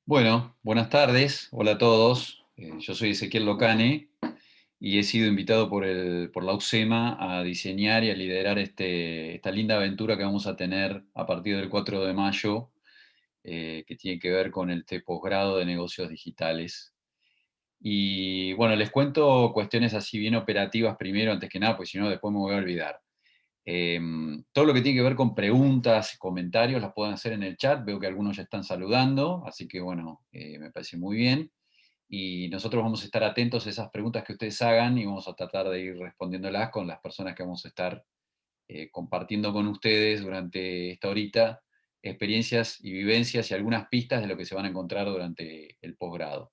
Bueno, buenas tardes, hola a todos. Yo soy Ezequiel Locane y he sido invitado por la UCEMA a diseñar y a liderar esta linda aventura que vamos a tener a partir del 4 de mayo, que tiene que ver con este posgrado de negocios digitales. Y bueno, les cuento cuestiones así bien operativas primero, antes que nada, pues si no, después me voy a olvidar. Todo lo que tiene que ver con preguntas, comentarios, las pueden hacer en el chat. Veo que algunos ya están saludando, así que bueno, me parece muy bien. Y nosotros vamos a estar atentos a esas preguntas que ustedes hagan y vamos a tratar de ir respondiéndolas con las personas que vamos a estar compartiendo con ustedes durante esta horita, experiencias y vivencias y algunas pistas de lo que se van a encontrar durante el posgrado.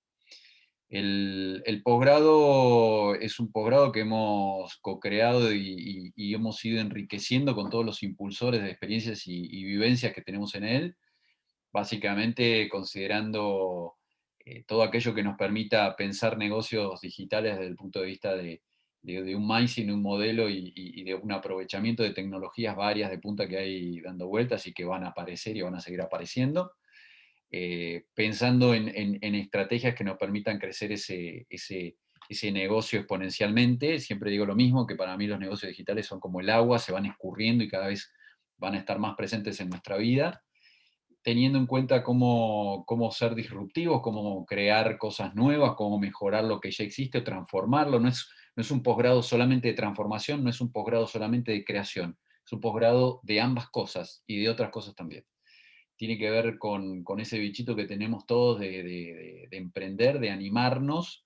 El posgrado es un posgrado que hemos co-creado y hemos ido enriqueciendo con todos los impulsores de experiencias y vivencias que tenemos en él, básicamente considerando todo aquello que nos permita pensar negocios digitales desde el punto de vista de un mindset, de un modelo y de un aprovechamiento de tecnologías varias de punta que hay dando vueltas y que van a aparecer y van a seguir apareciendo, pensando en estrategias que nos permitan crecer ese negocio exponencialmente. Siempre digo lo mismo, que para mí los negocios digitales son como el agua, se van escurriendo y cada vez van a estar más presentes en nuestra vida, teniendo en cuenta cómo ser disruptivos, cómo crear cosas nuevas, cómo mejorar lo que ya existe o transformarlo. No es un posgrado solamente de transformación, no es un posgrado solamente de creación, es un posgrado de ambas cosas y de otras cosas también. Tiene que ver con ese bichito que tenemos todos de emprender, de animarnos,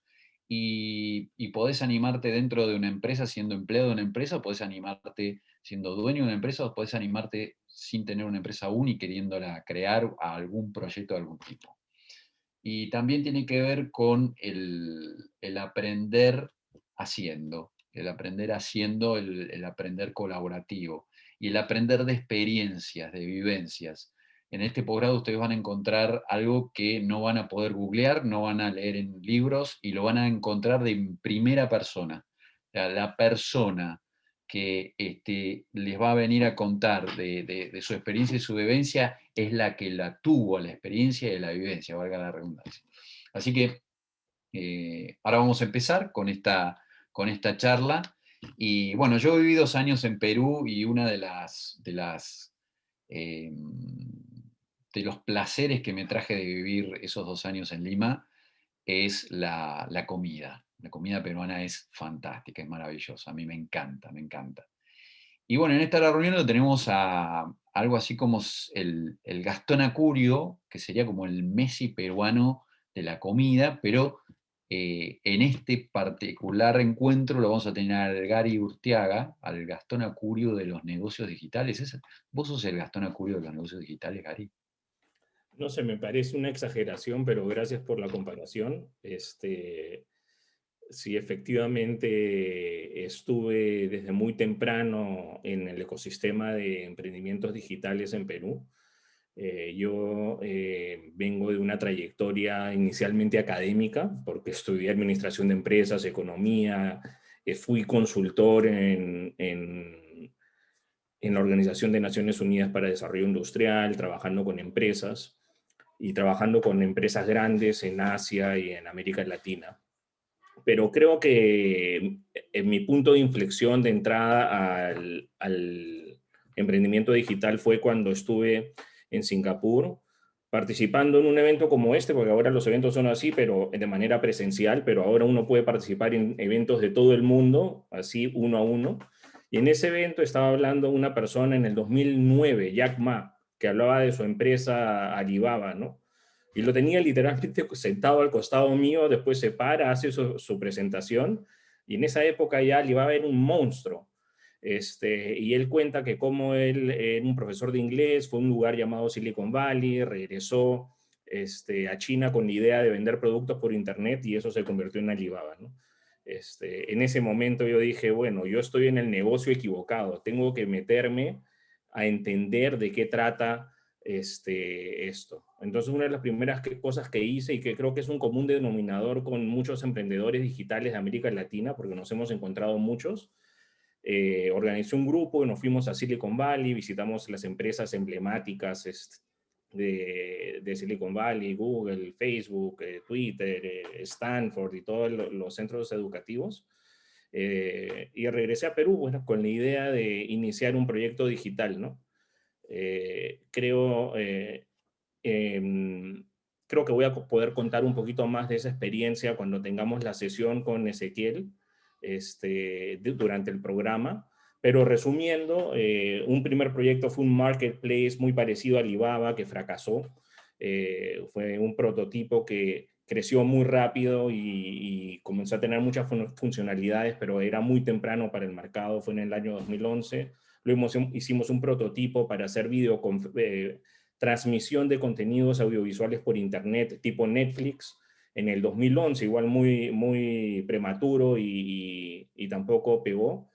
y podés animarte dentro de una empresa siendo empleado de una empresa, o podés animarte siendo dueño de una empresa, o podés animarte sin tener una empresa aún y queriéndola crear a algún proyecto de algún tipo. Y también tiene que ver con el aprender haciendo, el aprender colaborativo y el aprender de experiencias, de vivencias. En este posgrado ustedes van a encontrar algo que no van a poder googlear, no van a leer en libros y lo van a encontrar de primera persona. O sea, la persona que les va a venir a contar de su experiencia y su vivencia es la que la tuvo, la experiencia y la vivencia, valga la redundancia. Así que ahora vamos a empezar con esta charla. Y bueno, yo viví 2 años en Perú y una eh, de los placeres que me traje de vivir esos 2 años en Lima es la comida. La comida peruana es fantástica, es maravillosa, a mí me encanta, me encanta. Y bueno, en esta reunión lo tenemos a algo así como el Gastón Acurio, que sería como el Messi peruano de la comida, pero en este particular encuentro lo vamos a tener al Gary Urtiaga, al Gastón Acurio de los negocios digitales. ¿Vos sos el Gastón Acurio de los negocios digitales, Gary? No sé, me parece una exageración, pero gracias por la comparación. Sí, efectivamente estuve desde muy temprano en el ecosistema de emprendimientos digitales en Perú. Yo vengo de una trayectoria inicialmente académica, porque estudié administración de empresas, economía, fui consultor en la Organización de Naciones Unidas para Desarrollo Industrial, trabajando con empresas y trabajando con empresas grandes en Asia y en América Latina. Pero creo que en mi punto de inflexión de entrada al emprendimiento digital fue cuando estuve en Singapur participando en un evento como este, porque ahora los eventos son así, pero de manera presencial, pero ahora uno puede participar en eventos de todo el mundo, así uno a uno. Y en ese evento estaba hablando una persona en el 2009, Jack Ma, que hablaba de su empresa Alibaba, ¿no? Y lo tenía literalmente sentado al costado mío, después se para, hace su presentación, y en esa época ya Alibaba era un monstruo. Y él cuenta que como él era un profesor de inglés, fue a un lugar llamado Silicon Valley, regresó a China con la idea de vender productos por internet y eso se convirtió en Alibaba, ¿no? En ese momento yo dije, bueno, yo estoy en el negocio equivocado, tengo que meterme a entender de qué trata esto. Entonces, una de las primeras cosas que hice y que creo que es un común denominador con muchos emprendedores digitales de América Latina, porque nos hemos encontrado muchos, organizé un grupo y nos fuimos a Silicon Valley, visitamos las empresas emblemáticas de Silicon Valley, Google, Facebook, Twitter, Stanford y todos los centros educativos. Y regresé a Perú, bueno, con la idea de iniciar un proyecto digital, ¿no? Creo, em, creo que voy a poder contar un poquito más de esa experiencia cuando tengamos la sesión con Ezequiel durante el programa. Pero resumiendo, un primer proyecto fue un marketplace muy parecido a Alibaba que fracasó. Fue un prototipo que creció muy rápido y comenzó a tener muchas funcionalidades, pero era muy temprano para el mercado. Fue en el año 2011. Luego hicimos un prototipo para hacer transmisión de contenidos audiovisuales por internet tipo Netflix en el 2011, igual muy, muy prematuro y tampoco pegó.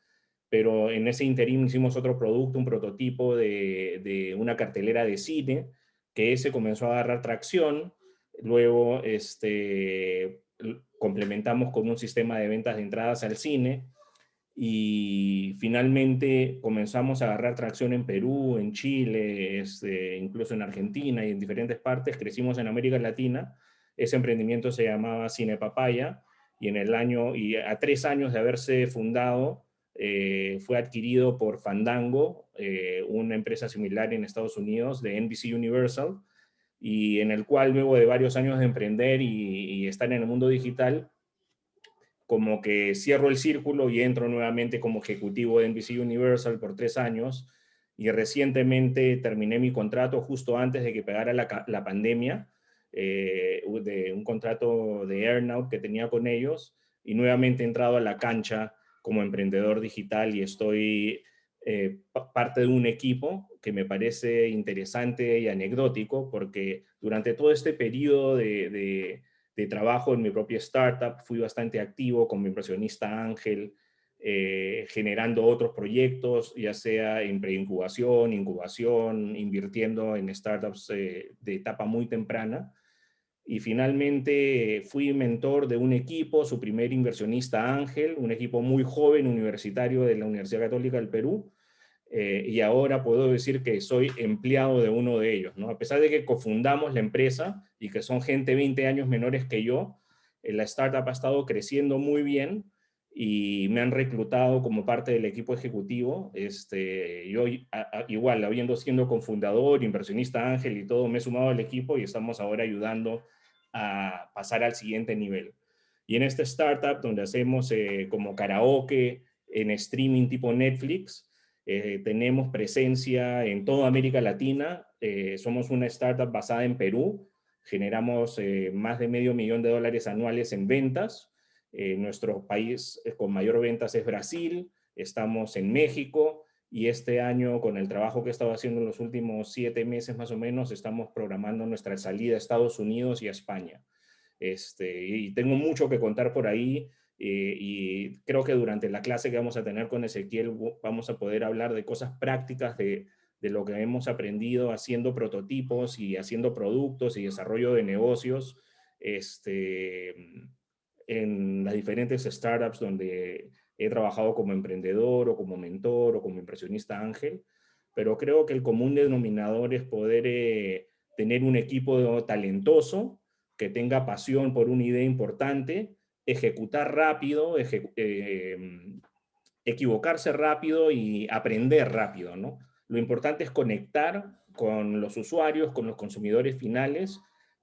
Pero en ese interín hicimos otro producto, un prototipo de una cartelera de cine, que ese comenzó a agarrar tracción. Luego complementamos con un sistema de ventas de entradas al cine y finalmente comenzamos a agarrar tracción en Perú, en Chile, incluso en Argentina y en diferentes partes. Crecimos en América Latina. Ese emprendimiento se llamaba Cine Papaya y y a 3 años de haberse fundado, fue adquirido por Fandango, una empresa similar en Estados Unidos de NBC Universal, y en el cual luego de varios años de emprender y estar en el mundo digital, como que cierro el círculo y entro nuevamente como ejecutivo de NBC Universal por 3 años, y recientemente terminé mi contrato justo antes de que pegara la pandemia, de un contrato de earnout que tenía con ellos, y nuevamente he entrado a la cancha como emprendedor digital y estoy parte de un equipo que me parece interesante y anecdótico, porque durante todo este periodo de trabajo en mi propia startup, fui bastante activo como inversionista ángel, generando otros proyectos, ya sea en preincubación, incubación, invirtiendo en startups de etapa muy temprana. Y finalmente fui mentor de un equipo, su primer inversionista ángel, un equipo muy joven universitario de la Universidad Católica del Perú, y ahora puedo decir que soy empleado de uno de ellos, ¿no? A pesar de que cofundamos la empresa y que son gente 20 años menores que yo, la startup ha estado creciendo muy bien y me han reclutado como parte del equipo ejecutivo. Yo igual, habiendo siendo cofundador, inversionista ángel y todo, me he sumado al equipo y estamos ahora ayudando a pasar al siguiente nivel. Y en esta startup, donde hacemos como karaoke en streaming tipo Netflix, tenemos presencia en toda América Latina. Somos una startup basada en Perú. Generamos más de $500,000 anuales en ventas. Nuestro país con mayor ventas es Brasil. Estamos en México. Y este año, con el trabajo que he estado haciendo en los últimos 7 meses más o menos, estamos programando nuestra salida a Estados Unidos y a España. Y tengo mucho que contar por ahí. Y creo que durante la clase que vamos a tener con Ezequiel vamos a poder hablar de cosas prácticas de lo que hemos aprendido haciendo prototipos y haciendo productos y desarrollo de negocios en las diferentes startups donde he trabajado como emprendedor o como mentor o como impresionista ángel. Pero creo que el común denominador es poder tener un equipo talentoso que tenga pasión por una idea importante, ejecutar rápido, equivocarse rápido y aprender rápido, ¿no? Lo importante es conectar con los usuarios, con los consumidores finales,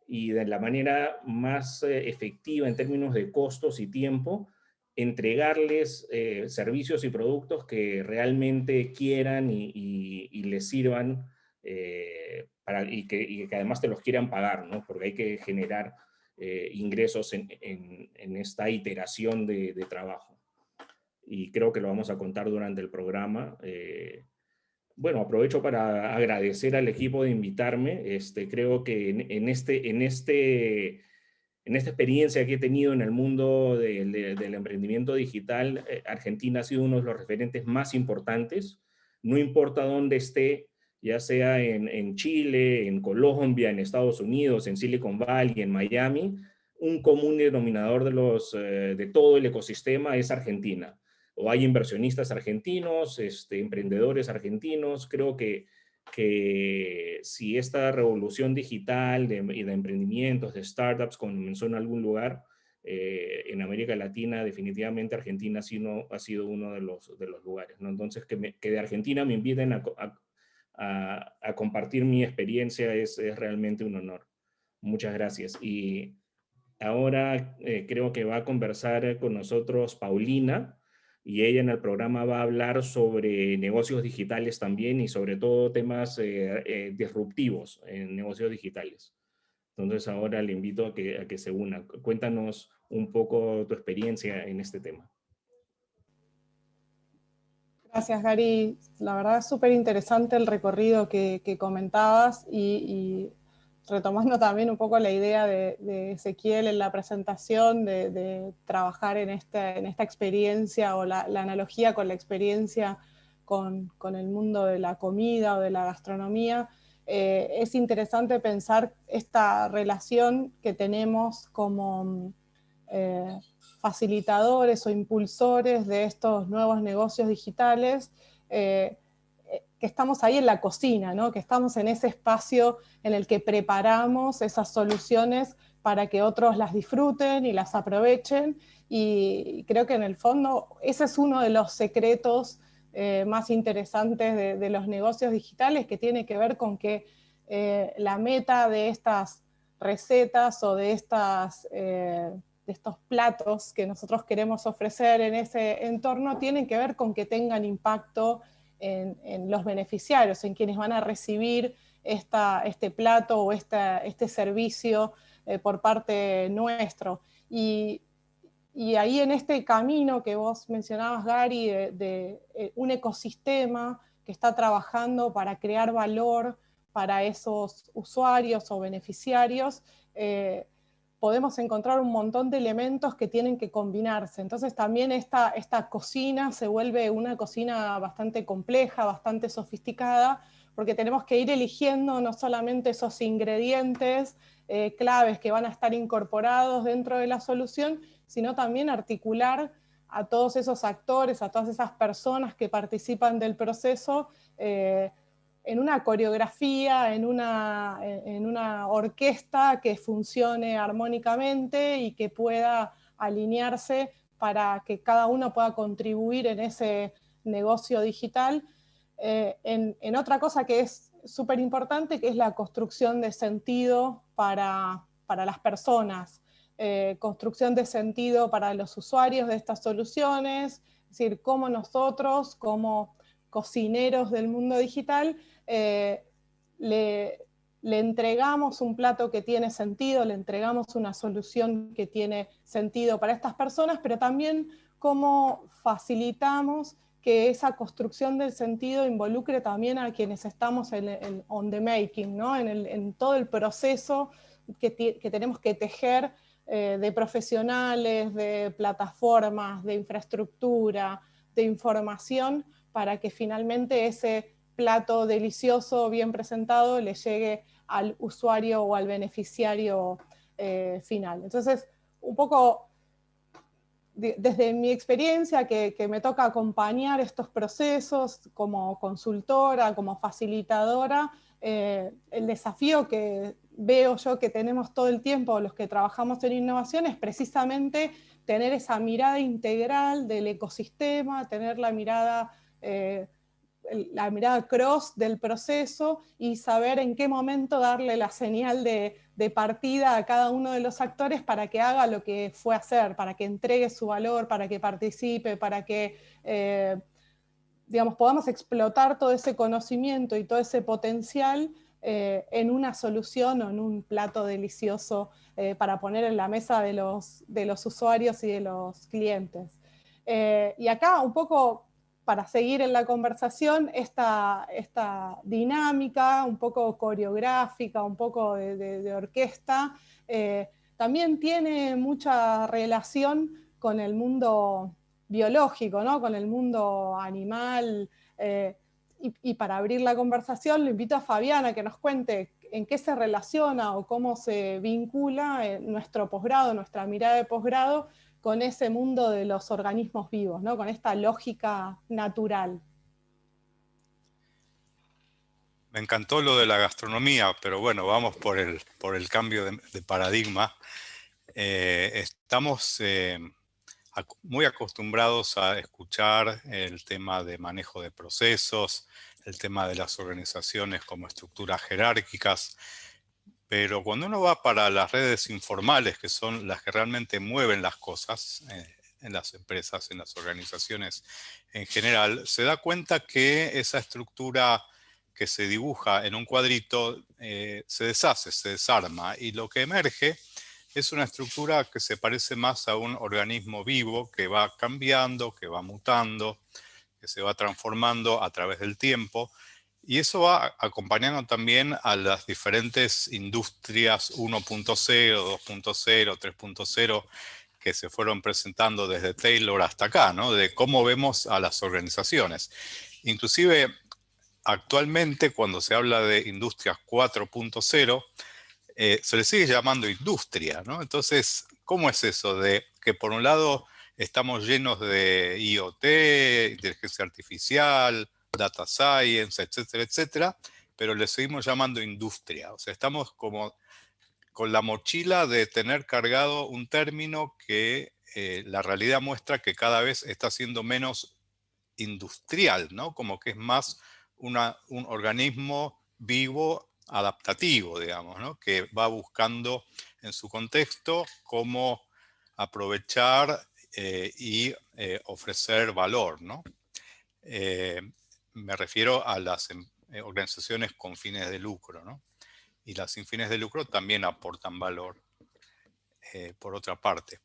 y de la manera más efectiva en términos de costos y tiempo, entregarles servicios y productos que realmente quieran y les sirvan, y que además te los quieran pagar, ¿no? Porque hay que generar ingresos en esta iteración de trabajo. Y creo que lo vamos a contar durante el programa. Bueno, aprovecho para agradecer al equipo de invitarme. Creo que en esta experiencia que he tenido en el mundo del emprendimiento digital, Argentina ha sido uno de los referentes más importantes. No importa dónde esté, ya sea en Chile, en Colombia, en Estados Unidos, en Silicon Valley, en Miami, un común denominador de todo el ecosistema es Argentina. O hay inversionistas argentinos, emprendedores argentinos. Creo que que si esta revolución digital y de emprendimientos, de startups, comenzó en algún lugar, en América Latina, definitivamente Argentina sí no, ha sido uno de los lugares, ¿no? Entonces, que de Argentina me inviten a compartir mi experiencia es realmente un honor. Muchas gracias. Y ahora creo que va a conversar con nosotros Paulina, y ella en el programa va a hablar sobre negocios digitales también y sobre todo temas disruptivos en negocios digitales. Entonces ahora le invito a que se una. Cuéntanos un poco tu experiencia en este tema. Gracias, Gary. La verdad es súper interesante el recorrido que comentabas y retomando también un poco la idea de Ezequiel en la presentación de trabajar en esta experiencia o la analogía con la experiencia con el mundo de la comida o de la gastronomía. Es interesante pensar esta relación que tenemos como facilitadores o impulsores de estos nuevos negocios digitales, que estamos ahí en la cocina, ¿no? Que estamos en ese espacio en el que preparamos esas soluciones para que otros las disfruten y las aprovechen, y creo que en el fondo ese es uno de los secretos más interesantes de los negocios digitales, que tiene que ver con que la meta de estas recetas o de estos platos que nosotros queremos ofrecer en ese entorno tienen que ver con que tengan impacto en los beneficiarios, en quienes van a recibir este plato o este servicio por parte nuestro. Y ahí en este camino que vos mencionabas, Gary, de un ecosistema que está trabajando para crear valor para esos usuarios o beneficiarios, podemos encontrar un montón de elementos que tienen que combinarse. Entonces también esta cocina se vuelve una cocina bastante compleja, bastante sofisticada, porque tenemos que ir eligiendo no solamente esos ingredientes claves que van a estar incorporados dentro de la solución, sino también articular a todos esos actores, a todas esas personas que participan del proceso, en una coreografía, en una orquesta que funcione armónicamente y que pueda alinearse para que cada uno pueda contribuir en ese negocio digital. En otra cosa que es súper importante, que es la construcción de sentido para las personas, construcción de sentido para los usuarios de estas soluciones, es decir, cómo nosotros, como cocineros del mundo digital, eh, le, le entregamos un plato que tiene sentido, le entregamos una solución que tiene sentido para estas personas, pero también cómo facilitamos que esa construcción del sentido involucre también a quienes estamos on the making, ¿no? En todo el proceso que tenemos que tejer, de profesionales, de plataformas, de infraestructura, de información, para que finalmente ese plato delicioso, bien presentado, le llegue al usuario o al beneficiario final. Entonces, un poco desde mi experiencia, que me toca acompañar estos procesos como consultora, como facilitadora, el desafío que veo yo que tenemos todo el tiempo los que trabajamos en innovación es precisamente tener esa mirada integral del ecosistema, tener la mirada cross del proceso y saber en qué momento darle la señal de partida a cada uno de los actores para que haga lo que fue a hacer, para que entregue su valor, para que participe, para que digamos, podamos explotar todo ese conocimiento y todo ese potencial en una solución o en un plato delicioso para poner en la mesa de los usuarios y de los clientes. Y acá un poco, para seguir en la conversación, esta dinámica un poco coreográfica, un poco de orquesta, también tiene mucha relación con el mundo biológico, ¿no? Con el mundo animal. Y para abrir la conversación, le invito a Fabiana que nos cuente en qué se relaciona o cómo se vincula nuestro posgrado, nuestra mirada de posgrado, con ese mundo de los organismos vivos, ¿no? Con esta lógica natural. Me encantó lo de la gastronomía, pero bueno, vamos por el cambio de paradigma. Estamos muy acostumbrados a escuchar el tema de manejo de procesos, el tema de las organizaciones como estructuras jerárquicas, pero cuando uno va para las redes informales, que son las que realmente mueven las cosas en las empresas, en las organizaciones en general, se da cuenta que esa estructura que se dibuja en un cuadrito se deshace, se desarma, y lo que emerge es una estructura que se parece más a un organismo vivo que va cambiando, que va mutando, que se va transformando a través del tiempo. Y eso va acompañando también a las diferentes industrias 1.0, 2.0, 3.0 que se fueron presentando desde Taylor hasta acá, ¿no? De cómo vemos a las organizaciones. Inclusive, actualmente, cuando se habla de industrias 4.0, se le sigue llamando industria, ¿no? Entonces, ¿cómo es eso de que por un lado estamos llenos de IoT, inteligencia artificial, data science, etcétera, etcétera, pero le seguimos llamando industria? O sea, estamos como con la mochila de tener cargado un término que la realidad muestra que cada vez está siendo menos industrial, ¿no? Como que es más un organismo vivo, adaptativo, digamos, ¿no? Que va buscando en su contexto cómo aprovechar y ofrecer valor, ¿no? Me refiero a las organizaciones con fines de lucro, ¿no? Y las sin fines de lucro también aportan valor, por otra parte.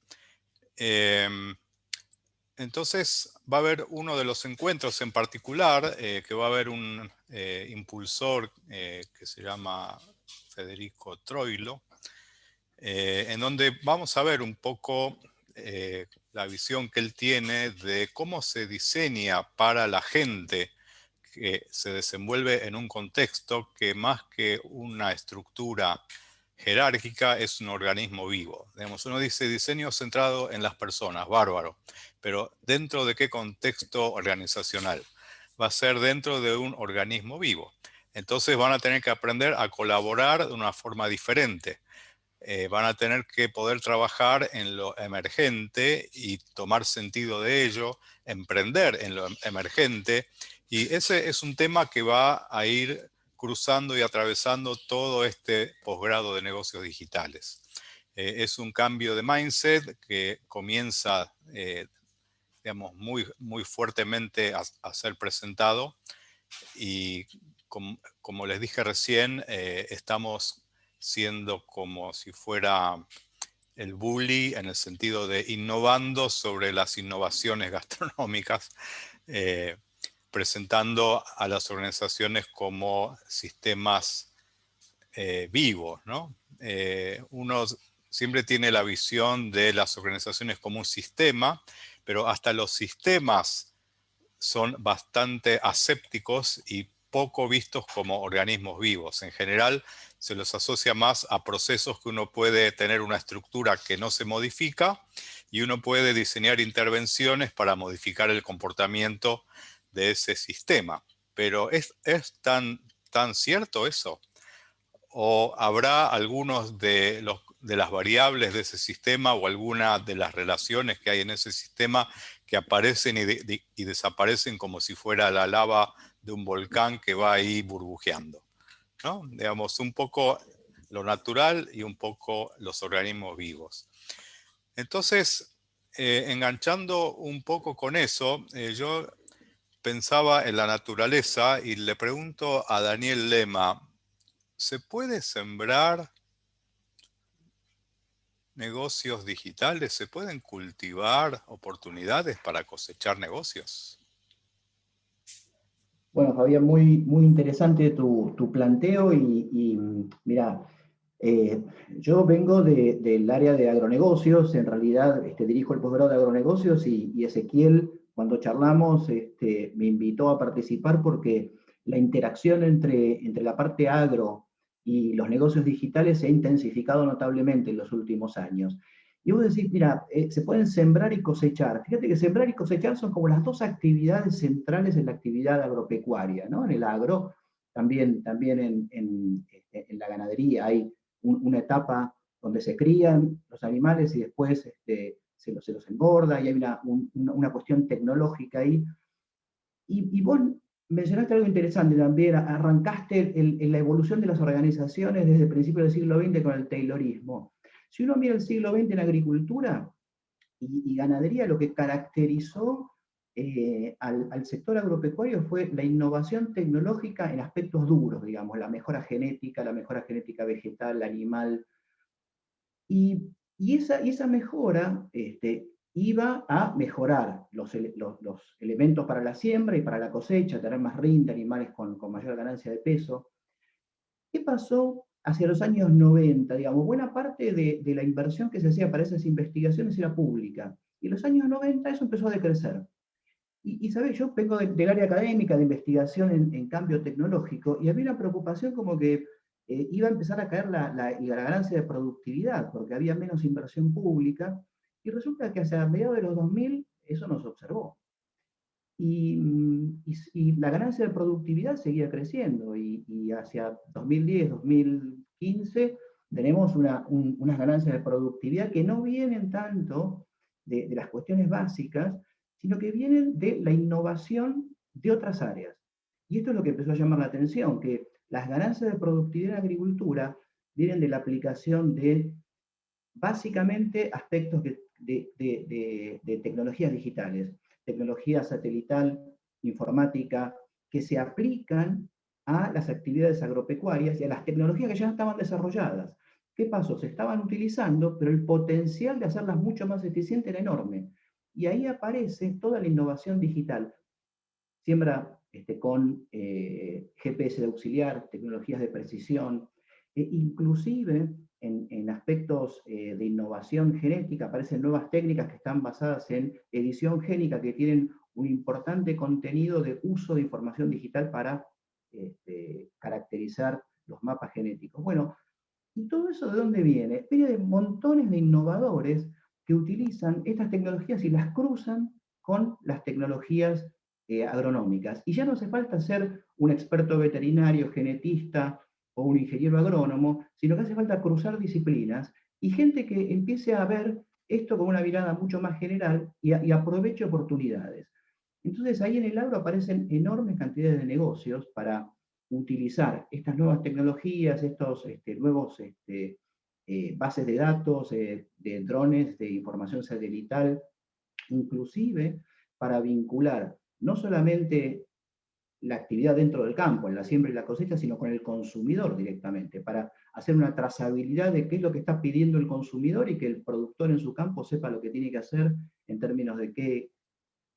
Entonces va a haber uno de los encuentros en particular, que va a haber un impulsor que se llama Federico Troilo, en donde vamos a ver un poco la visión que él tiene de cómo se diseña para la gente que se desenvuelve en un contexto que más que una estructura jerárquica es un organismo vivo. Digamos, uno dice diseño centrado en las personas, bárbaro, pero ¿dentro de qué contexto organizacional? Va a ser dentro de un organismo vivo. Entonces van a tener que aprender a colaborar de una forma diferente. Van a tener que poder trabajar en lo emergente y tomar sentido de ello, emprender en lo emergente. Y ese es un tema que va a ir cruzando y atravesando todo este posgrado de negocios digitales. Es un cambio de mindset que comienza, digamos, muy fuertemente a ser presentado, y como les dije recién, estamos siendo como si fuera el bully en el sentido de innovando sobre las innovaciones gastronómicas, presentando a las organizaciones como sistemas vivos, ¿no? Uno siempre tiene la visión de las organizaciones como un sistema, pero hasta los sistemas son bastante asépticos y poco vistos como organismos vivos. En general, se los asocia más a procesos que uno puede tener una estructura que no se modifica, y uno puede diseñar intervenciones para modificar el comportamiento de ese sistema. Pero ¿es tan cierto eso? ¿O habrá algunos de las variables de ese sistema o alguna de las relaciones que hay en ese sistema que aparecen y desaparecen como si fuera la lava de un volcán que va ahí burbujeando, ¿no? Digamos, un poco lo natural y un poco los organismos vivos. Entonces, enganchando un poco con eso, yo pensaba en la naturaleza y le pregunto a Daniel Lema, ¿se puede sembrar negocios digitales? ¿Se pueden cultivar oportunidades para cosechar negocios? Bueno, Javier, muy interesante tu planteo y mira, yo vengo del área de agronegocios, en realidad dirijo el posgrado de agronegocios y Ezequiel, cuando charlamos, me invitó a participar porque la interacción entre la parte agro y los negocios digitales se ha intensificado notablemente en los últimos años. Y vos decís, mira, se pueden sembrar y cosechar. Fíjate que sembrar y cosechar son como las dos actividades centrales en la actividad agropecuaria, ¿no? En el agro, también en la ganadería hay una etapa donde se crían los animales y después se los engorda, y hay una cuestión tecnológica ahí. Y vos mencionaste algo interesante también, arrancaste en la evolución de las organizaciones desde el principio del siglo XX con el Taylorismo. Si uno mira el siglo XX en agricultura y ganadería, lo que caracterizó al sector agropecuario fue la innovación tecnológica en aspectos duros, digamos, la mejora genética vegetal, animal, y esa mejora iba a mejorar los elementos para la siembra y para la cosecha, tener más rinde, animales con mayor ganancia de peso. ¿Qué pasó hacia los años 90? Digamos, buena parte de la inversión que se hacía para esas investigaciones era pública, y en los años 90 eso empezó a decrecer. Y ¿sabes? Yo vengo del área académica de investigación en cambio tecnológico, y había una preocupación como que iba a empezar a caer la ganancia de productividad, porque había menos inversión pública, y resulta que hacia mediados de los 2000 eso no se observó. Y la ganancia de productividad seguía creciendo, y hacia 2010, 2015, tenemos unas ganancias de productividad que no vienen tanto de las cuestiones básicas, sino que vienen de la innovación de otras áreas. Y esto es lo que empezó a llamar la atención, que las ganancias de productividad en agricultura vienen de la aplicación de, básicamente, aspectos de tecnologías digitales, tecnología satelital, informática, que se aplican a las actividades agropecuarias y a las tecnologías que ya estaban desarrolladas. ¿Qué pasó? Se estaban utilizando, pero el potencial de hacerlas mucho más eficientes era enorme. Y ahí aparece toda la innovación digital. Siembra con GPS de auxiliar, tecnologías de precisión, inclusive en aspectos de innovación genética aparecen nuevas técnicas que están basadas en edición génica, que tienen un importante contenido de uso de información digital para caracterizar los mapas genéticos. Bueno, ¿y todo eso de dónde viene? Viene de montones de innovadores que utilizan estas tecnologías y las cruzan con las tecnologías agronómicas. Y ya no hace falta ser un experto veterinario, genetista o un ingeniero agrónomo, sino que hace falta cruzar disciplinas y gente que empiece a ver esto con una mirada mucho más general y aproveche oportunidades. Entonces ahí en el agro aparecen enormes cantidades de negocios para utilizar estas nuevas tecnologías, estos nuevos bases de datos, de drones, de información satelital, inclusive para vincular no solamente la actividad dentro del campo, en la siembra y la cosecha, sino con el consumidor directamente, para hacer una trazabilidad de qué es lo que está pidiendo el consumidor y que el productor en su campo sepa lo que tiene que hacer en términos de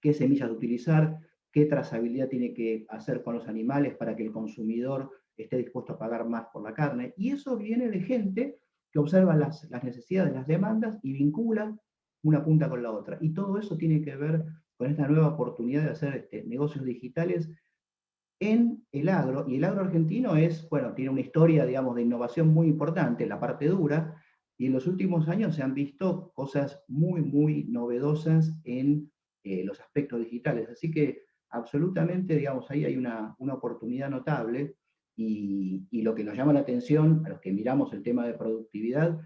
qué semillas utilizar, qué trazabilidad tiene que hacer con los animales para que el consumidor esté dispuesto a pagar más por la carne. Y eso viene de gente que observa las necesidades, las demandas y vincula una punta con la otra. Y todo eso tiene que ver con esta nueva oportunidad de hacer negocios digitales en el agro. Y el agro argentino tiene una historia, digamos, de innovación muy importante en la parte dura, y en los últimos años se han visto cosas muy, muy novedosas en los aspectos digitales. Así que absolutamente, digamos, ahí hay una oportunidad notable, y lo que nos llama la atención a los que miramos el tema de productividad,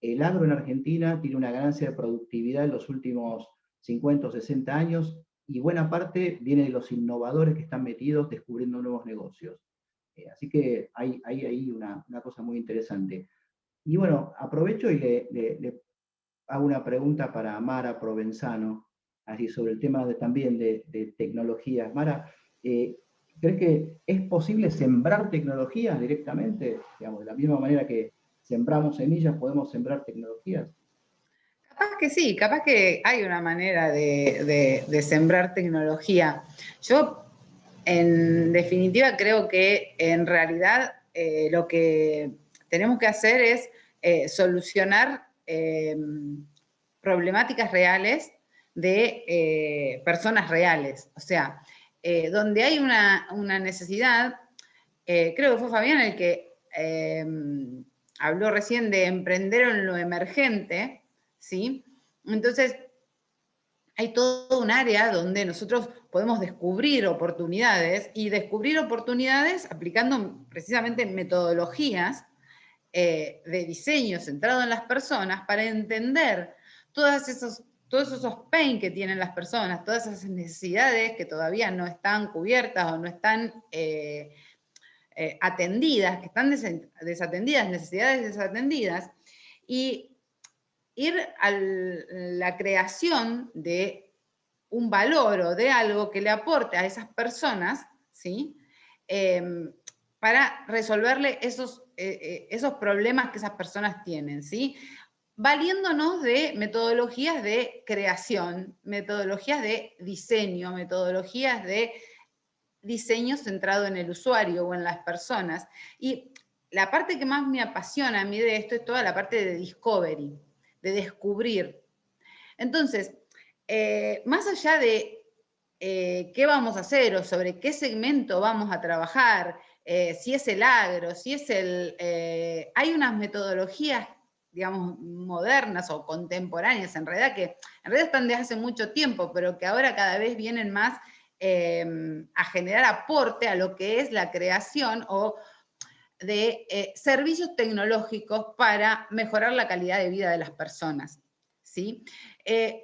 el agro en Argentina tiene una ganancia de productividad en los últimos 50 o 60 años, y buena parte viene de los innovadores que están metidos descubriendo nuevos negocios. Así que hay ahí una cosa muy interesante. Y bueno, aprovecho y le hago una pregunta para Mara Provenzano, así sobre el tema también de tecnologías. Mara, ¿crees que es posible sembrar tecnologías directamente? Digamos, de la misma manera que sembramos semillas, ¿podemos sembrar tecnologías? Capaz que sí, capaz que hay una manera de sembrar tecnología. Yo, en definitiva, creo que en realidad lo que tenemos que hacer es solucionar problemáticas reales de personas reales. O sea, donde hay una necesidad, creo que fue Fabián el que habló recién de emprender en lo emergente, ¿sí? Entonces, hay todo un área donde nosotros podemos descubrir oportunidades y descubrir oportunidades aplicando precisamente metodologías de diseño centrado en las personas para entender todos esos pain que tienen las personas, todas esas necesidades que todavía no están cubiertas o no están atendidas, que están desatendidas, necesidades desatendidas, y ir a la creación de un valor o de algo que le aporte a esas personas, ¿sí? Para resolverle esos problemas que esas personas tienen, ¿sí? Valiéndonos de metodologías de creación, metodologías de diseño, metodologías de diseño centrado en el usuario o en las personas. Y la parte que más me apasiona a mí de esto es toda la parte de discovery, de descubrir. Entonces, más allá de qué vamos a hacer o sobre qué segmento vamos a trabajar, si es el agro, si es hay unas metodologías, digamos, modernas o contemporáneas, en realidad están desde hace mucho tiempo, pero que ahora cada vez vienen más a generar aporte a lo que es la creación o de servicios tecnológicos para mejorar la calidad de vida de las personas, ¿sí?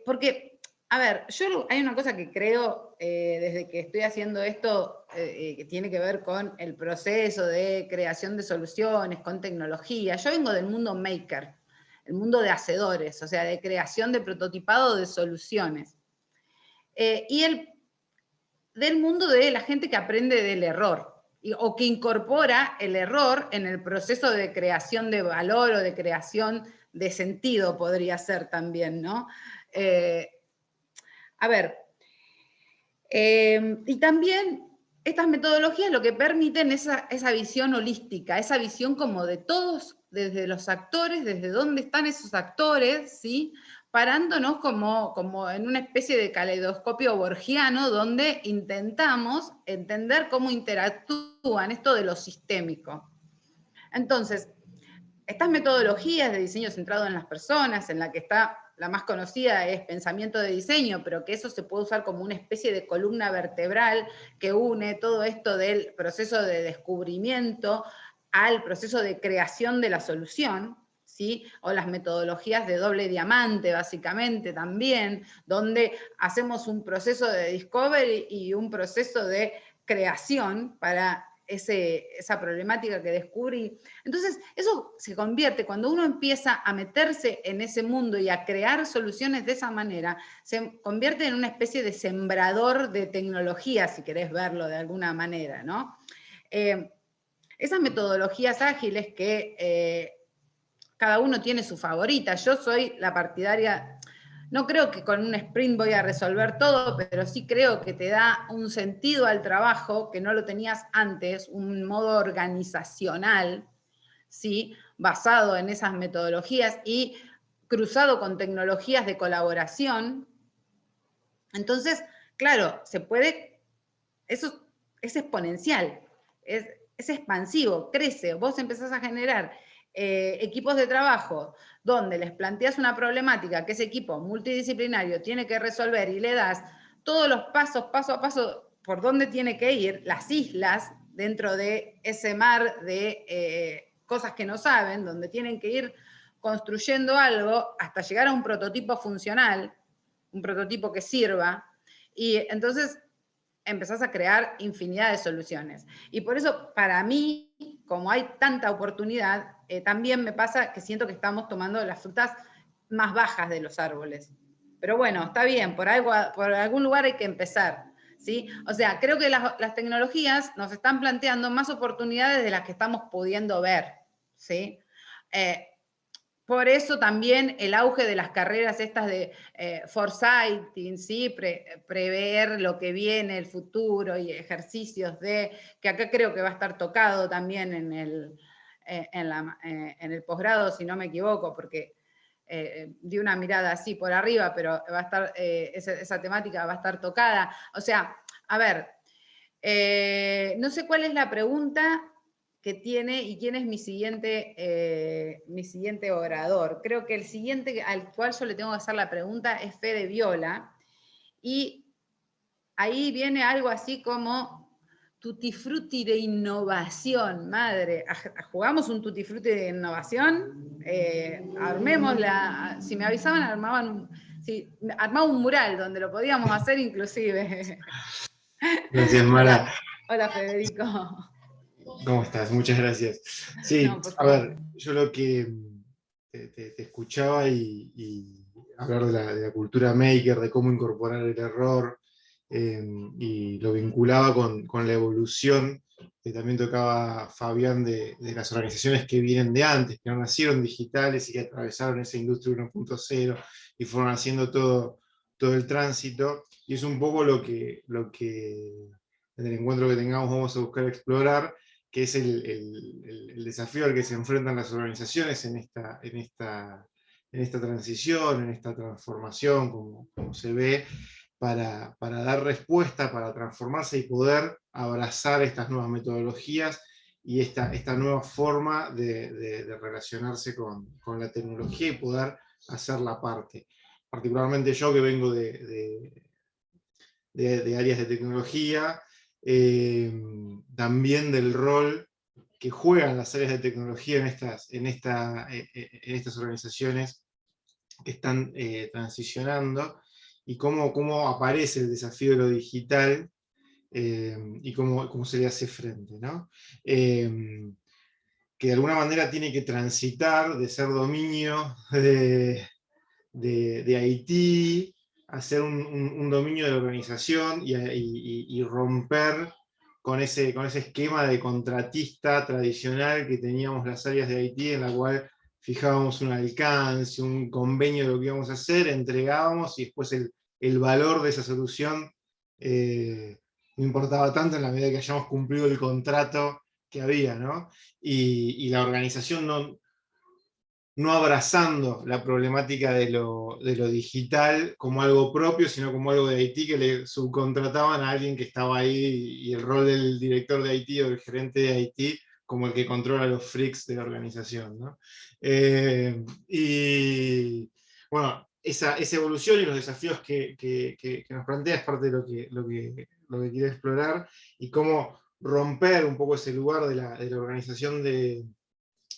Porque, a ver, hay una cosa que creo desde que estoy haciendo esto que tiene que ver con el proceso de creación de soluciones, con tecnología. Yo vengo del mundo maker, el mundo de hacedores, o sea, de creación de prototipado de soluciones. Y del mundo de la gente que aprende del error, o que incorpora el error en el proceso de creación de valor o de creación de sentido, podría ser también, ¿no? Y también estas metodologías lo que permiten es esa visión holística, esa visión como de todos, desde los actores, desde dónde están esos actores, ¿sí? Parándonos como en una especie de caleidoscopio borgiano, donde intentamos entender cómo interactúan esto de lo sistémico. Entonces, estas metodologías de diseño centrado en las personas, en la que está la más conocida es pensamiento de diseño, pero que eso se puede usar como una especie de columna vertebral que une todo esto del proceso de descubrimiento al proceso de creación de la solución, ¿sí? O las metodologías de doble diamante, básicamente, también, donde hacemos un proceso de discovery y un proceso de creación para esa problemática que descubrí. Entonces, eso se convierte, cuando uno empieza a meterse en ese mundo y a crear soluciones de esa manera, se convierte en una especie de sembrador de tecnología, si querés verlo de alguna manera, ¿no? Esas metodologías ágiles que cada uno tiene su favorita. Yo soy la partidaria. No creo que con un sprint voy a resolver todo, pero sí creo que te da un sentido al trabajo que no lo tenías antes, un modo organizacional, ¿sí? Basado en esas metodologías y cruzado con tecnologías de colaboración. Entonces, claro, eso es exponencial, es expansivo, crece. Vos empezás a generar equipos de trabajo donde les planteas una problemática que ese equipo multidisciplinario tiene que resolver y le das todos los pasos, paso a paso, por dónde tiene que ir, las islas dentro de ese mar de cosas que no saben, donde tienen que ir construyendo algo hasta llegar a un prototipo funcional, un prototipo que sirva, y entonces empezás a crear infinidad de soluciones. Y por eso, para mí, como hay tanta oportunidad, también me pasa que siento que estamos tomando las frutas más bajas de los árboles. Pero bueno, está bien, por algún lugar hay que empezar, ¿sí? O sea, creo que las tecnologías nos están planteando más oportunidades de las que estamos pudiendo ver, ¿sí? Por eso también el auge de las carreras estas de foresighting, ¿sí? Prever lo que viene, el futuro y ejercicios que acá creo que va a estar tocado también en el posgrado, si no me equivoco, porque di una mirada así por arriba, pero va a estar, esa temática va a estar tocada. O sea, a ver, no sé cuál es la pregunta que tiene y quién es mi siguiente orador. Creo que el siguiente al cual yo le tengo que hacer la pregunta es Fede Viola, Y ahí viene algo así como tutti frutti de innovación, madre. ¿Jugamos un tutti frutti de innovación? Armémosla. Si me avisaban, armaba un mural donde lo podíamos hacer inclusive. Gracias, Mara. Hola, Federico. ¿Cómo estás? Muchas gracias. Sí, No, por a favor. ver, yo lo que te escuchaba y hablar de la cultura maker, de cómo incorporar el error, y lo vinculaba con la evolución que también tocaba Fabián de las organizaciones que vienen de antes, que no nacieron digitales y que atravesaron esa industria 1.0 y fueron haciendo todo el tránsito. Y es un poco lo que en el encuentro que tengamos vamos a buscar explorar, que es el desafío al que se enfrentan las organizaciones en esta transición, en esta transformación, como se ve, para dar respuesta, para transformarse y poder abrazar estas nuevas metodologías y esta nueva forma de relacionarse con la tecnología y poder hacer la parte. Particularmente yo que vengo de áreas de tecnología, también del rol que juegan las áreas de tecnología en estas organizaciones que están transicionando, y cómo aparece el desafío de lo digital, y cómo se le hace frente, ¿no? Que de alguna manera tiene que transitar de ser dominio de IT, hacer un dominio de la organización y romper con ese esquema de contratista tradicional que teníamos las áreas de IT, en la cual fijábamos un alcance, un convenio de lo que íbamos a hacer, entregábamos y después el valor de esa solución no importaba tanto en la medida que hayamos cumplido el contrato que había, ¿no? Y la organización no abrazando la problemática de lo digital como algo propio, sino como algo de IT, que le subcontrataban a alguien que estaba ahí, y el rol del director de IT o del gerente de IT como el que controla los freaks de la organización, ¿no? Y bueno, esa evolución y los desafíos que nos plantea es parte de lo que quiero explorar, y cómo romper un poco ese lugar de la organización de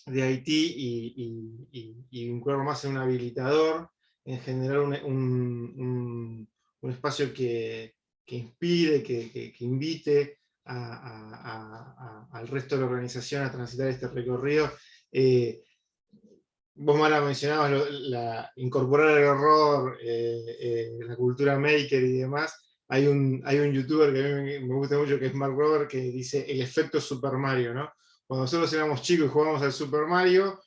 IT y vincular más en un habilitador, en generar un espacio que inspire, que invite al resto de la organización a transitar este recorrido. Vos, Mara, mencionabas incorporar el error, la cultura maker y demás. Hay un youtuber que a mí me gusta mucho, que es Mark Rober, que dice el efecto Super Mario, ¿no? Cuando nosotros éramos chicos y jugábamos al Super Mario,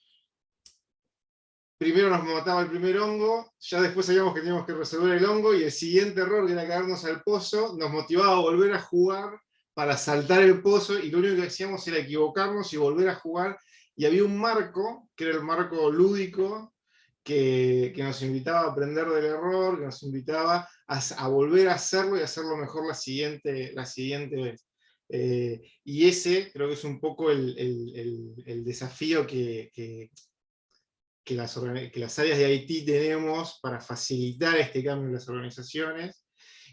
primero nos mataba el primer hongo, ya después sabíamos que teníamos que resolver el hongo, y el siguiente error, que era caernos al pozo, nos motivaba a volver a jugar para saltar el pozo, y lo único que hacíamos era equivocarnos y volver a jugar, y había un marco, que era el marco lúdico, que nos invitaba a aprender del error, que nos invitaba a volver a hacerlo y hacerlo mejor la siguiente vez. Y ese creo que es un poco el desafío que las áreas de IT tenemos para facilitar este cambio en las organizaciones,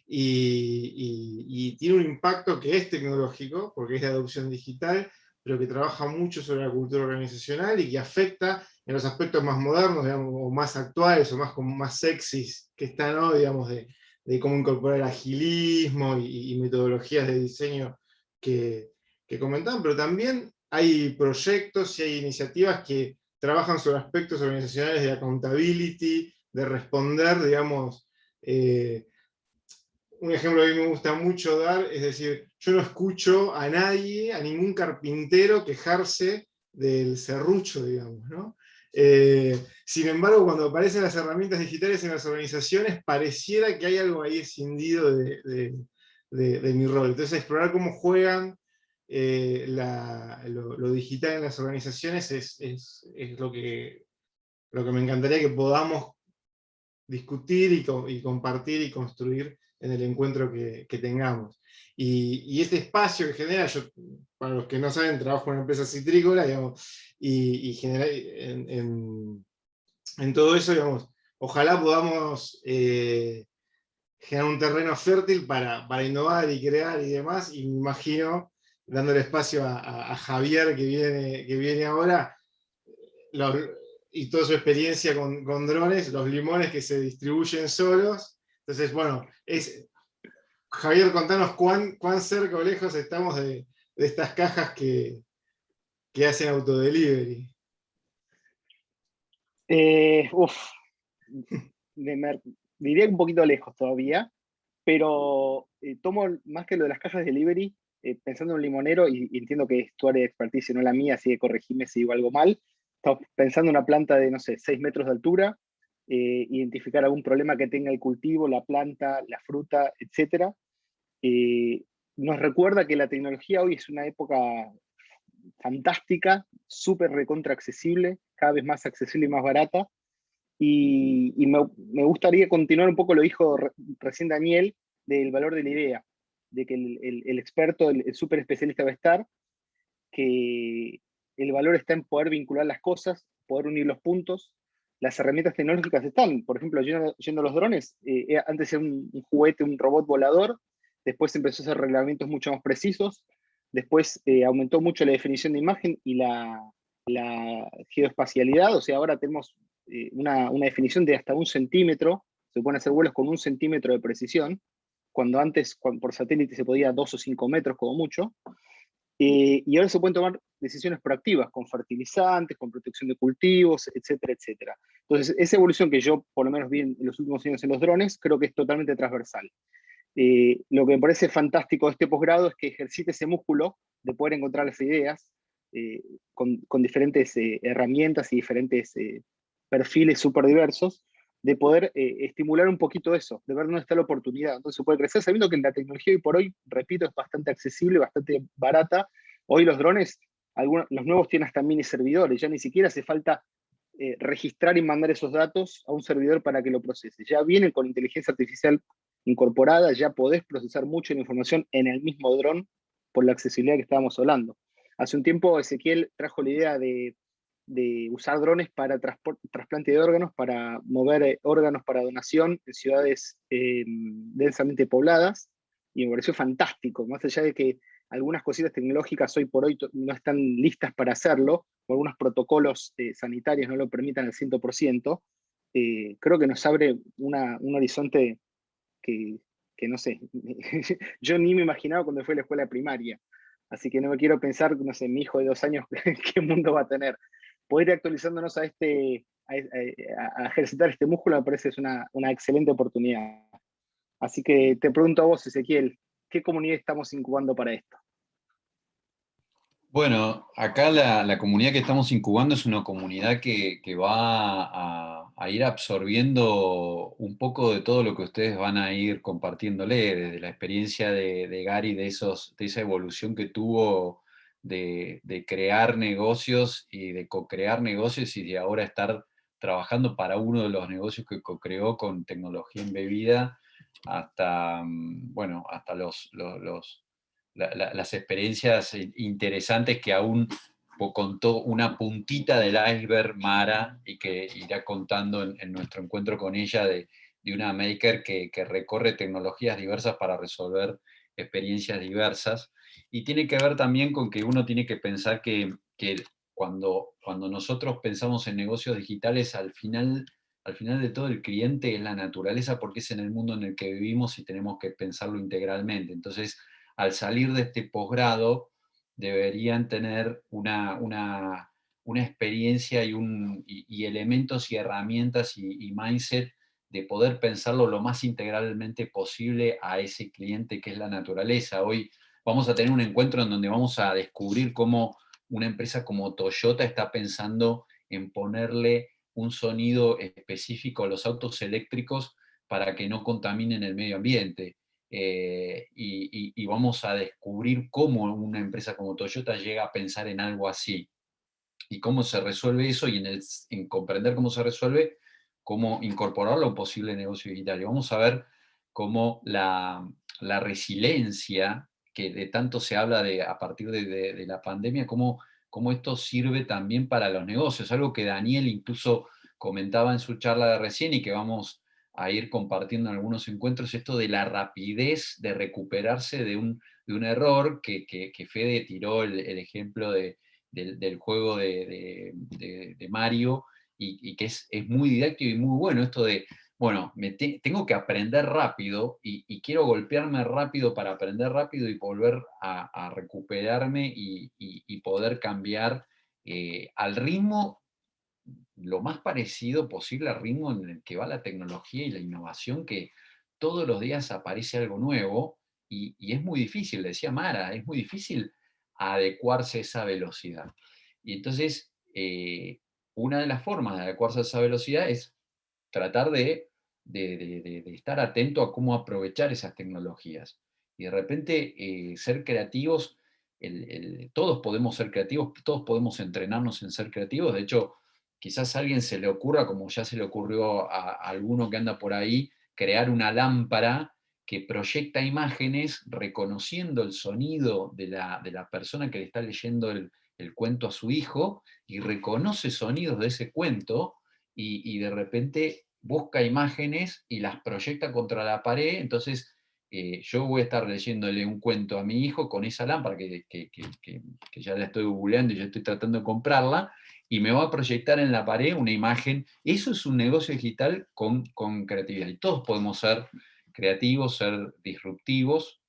y tiene un impacto que es tecnológico, porque es de adopción digital, pero que trabaja mucho sobre la cultura organizacional y que afecta en los aspectos más modernos, digamos, o más actuales, o más sexys que están hoy, digamos, de cómo incorporar el agilismo y metodologías de diseño que comentaban, pero también hay proyectos y hay iniciativas que trabajan sobre aspectos organizacionales de accountability, de responder, digamos. Un ejemplo que a mí me gusta mucho dar, es decir, yo no escucho a nadie, a ningún carpintero quejarse del serrucho, digamos, ¿no? Sin embargo, cuando aparecen las herramientas digitales en las organizaciones, pareciera que hay algo ahí escindido de mi rol. Entonces, explorar cómo juegan lo digital en las organizaciones es lo que me encantaría que podamos discutir y compartir y construir en el encuentro que tengamos. Y este espacio que genera, yo, para los que no saben, trabajo en una empresa citrícola, digamos, y genera, en todo eso, digamos, ojalá podamos generar un terreno fértil para innovar y crear y demás, y me imagino, dándole espacio a Javier que viene ahora, los, y toda su experiencia con drones, los limones que se distribuyen solos. Entonces, bueno, Javier, contanos cuán cerca o lejos estamos de estas cajas que hacen autodelivery. Uf, diría que un poquito lejos todavía, pero tomo más que lo de las cajas de delivery, pensando en un limonero, y entiendo que es tu área de expertise, no la mía, así que corregime si digo algo mal. Estamos pensando en una planta de, no sé, 6 metros de altura, identificar algún problema que tenga el cultivo, la planta, la fruta, etc. Nos recuerda que la tecnología hoy es una época fantástica, súper recontra accesible, cada vez más accesible y más barata. Y me gustaría continuar un poco lo dijo recién Daniel, del valor de la idea, de que el experto, el súper especialista va a estar, que el valor está en poder vincular las cosas, poder unir los puntos. Las herramientas tecnológicas están, por ejemplo, yendo a los drones, antes era un juguete, un robot volador, después empezó a hacer reglamentos mucho más precisos, después aumentó mucho la definición de imagen y la geoespacialidad, o sea, ahora tenemos una definición de hasta 1 centímetro, se pueden hacer vuelos con 1 centímetro de precisión, cuando antes por satélite se podía 2 o 5 metros como mucho. Y ahora se pueden tomar decisiones proactivas con fertilizantes, con protección de cultivos, etcétera, etcétera. Entonces, esa evolución que yo por lo menos vi en los últimos años en los drones, creo que es totalmente transversal. Lo que me parece fantástico de este posgrado es que ejercite ese músculo de poder encontrar las ideas con diferentes herramientas y diferentes perfiles súper diversos, de poder estimular un poquito eso, de ver dónde está la oportunidad. Entonces se puede crecer sabiendo que la tecnología hoy por hoy, repito, es bastante accesible, bastante barata. Hoy los drones, los nuevos tienen hasta mini servidores, ya ni siquiera hace falta registrar y mandar esos datos a un servidor para que lo procese. Ya vienen con inteligencia artificial incorporada, ya podés procesar mucha información en el mismo dron por la accesibilidad que estábamos hablando. Hace un tiempo Ezequiel trajo la idea de usar drones para trasplante de órganos, para mover órganos para donación en ciudades densamente pobladas, y me pareció fantástico, más allá de que algunas cositas tecnológicas hoy por hoy no están listas para hacerlo, o algunos protocolos sanitarios no lo permitan al 100%, creo que nos abre un horizonte que no sé, yo ni me imaginaba cuando fui a la escuela primaria, así que no me quiero pensar, no sé, mi hijo de 2 años, qué mundo va a tener. Poder ir actualizándonos a ejercitar este músculo me parece es una excelente oportunidad. Así que te pregunto a vos, Ezequiel, ¿qué comunidad estamos incubando para esto? Bueno, acá la comunidad que estamos incubando es una comunidad que va a ir absorbiendo un poco de todo lo que ustedes van a ir compartiéndole, desde la experiencia de Gary, de esa evolución que tuvo de crear negocios y de co-crear negocios y de ahora estar trabajando para uno de los negocios que co-creó con tecnología embebida hasta, bueno, hasta las experiencias interesantes que aún contó una puntita del iceberg Mara y que irá contando en nuestro encuentro con ella de una maker que recorre tecnologías diversas para resolver experiencias diversas. Y tiene que ver también con que uno tiene que pensar que cuando nosotros pensamos en negocios digitales, al final de todo el cliente es la naturaleza porque es en el mundo en el que vivimos y tenemos que pensarlo integralmente. Entonces, al salir de este posgrado, deberían tener una experiencia y elementos y herramientas y mindset de poder pensarlo lo más integralmente posible a ese cliente que es la naturaleza. Hoy vamos a tener un encuentro en donde vamos a descubrir cómo una empresa como Toyota está pensando en ponerle un sonido específico a los autos eléctricos para que no contaminen el medio ambiente. Y vamos a descubrir cómo una empresa como Toyota llega a pensar en algo así y cómo se resuelve eso y en comprender cómo se resuelve, cómo incorporarlo a un posible negocio digital. Y vamos a ver cómo la resiliencia que de tanto se habla a partir de la pandemia, cómo esto sirve también para los negocios, algo que Daniel incluso comentaba en su charla de recién y que vamos a ir compartiendo en algunos encuentros, esto de la rapidez de recuperarse de un error, que Fede tiró el ejemplo del juego de Mario, y que es muy didáctico y muy bueno, esto de, bueno, tengo que aprender rápido y quiero golpearme rápido para aprender rápido y volver a recuperarme y poder cambiar al ritmo lo más parecido posible al ritmo en el que va la tecnología y la innovación, que todos los días aparece algo nuevo y es muy difícil, decía Mara, es muy difícil adecuarse a esa velocidad. Y entonces, una de las formas de adecuarse a esa velocidad es tratar de estar atento a cómo aprovechar esas tecnologías. Y de repente ser creativos, todos podemos ser creativos, todos podemos entrenarnos en ser creativos. De hecho, quizás a alguien se le ocurra, como ya se le ocurrió a alguno que anda por ahí, crear una lámpara que proyecta imágenes reconociendo el sonido de la persona que le está leyendo el cuento a su hijo, y reconoce sonidos de ese cuento, y de repente busca imágenes y las proyecta contra la pared. Entonces yo voy a estar leyéndole un cuento a mi hijo con esa lámpara que ya la estoy googleando y ya estoy tratando de comprarla, y me va a proyectar en la pared una imagen. Eso es un negocio digital con creatividad, y todos podemos ser creativos, ser disruptivos.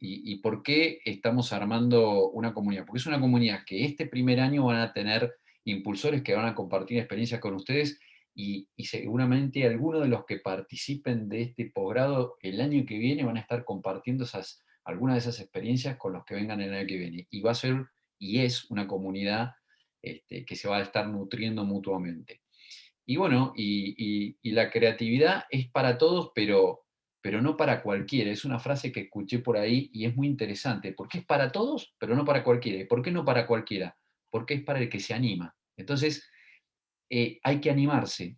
¿Y por qué estamos armando una comunidad? Porque es una comunidad que este primer año van a tener impulsores que van a compartir experiencias con ustedes, y seguramente algunos de los que participen de este posgrado el año que viene van a estar compartiendo algunas de esas experiencias con los que vengan el año que viene. Y va a ser, y es una comunidad que se va a estar nutriendo mutuamente. Y bueno, y la creatividad es para todos, pero no para cualquiera. Es una frase que escuché por ahí y es muy interesante, porque es para todos, pero no para cualquiera. ¿Y por qué no para cualquiera? Porque es para el que se anima. Entonces, hay que animarse,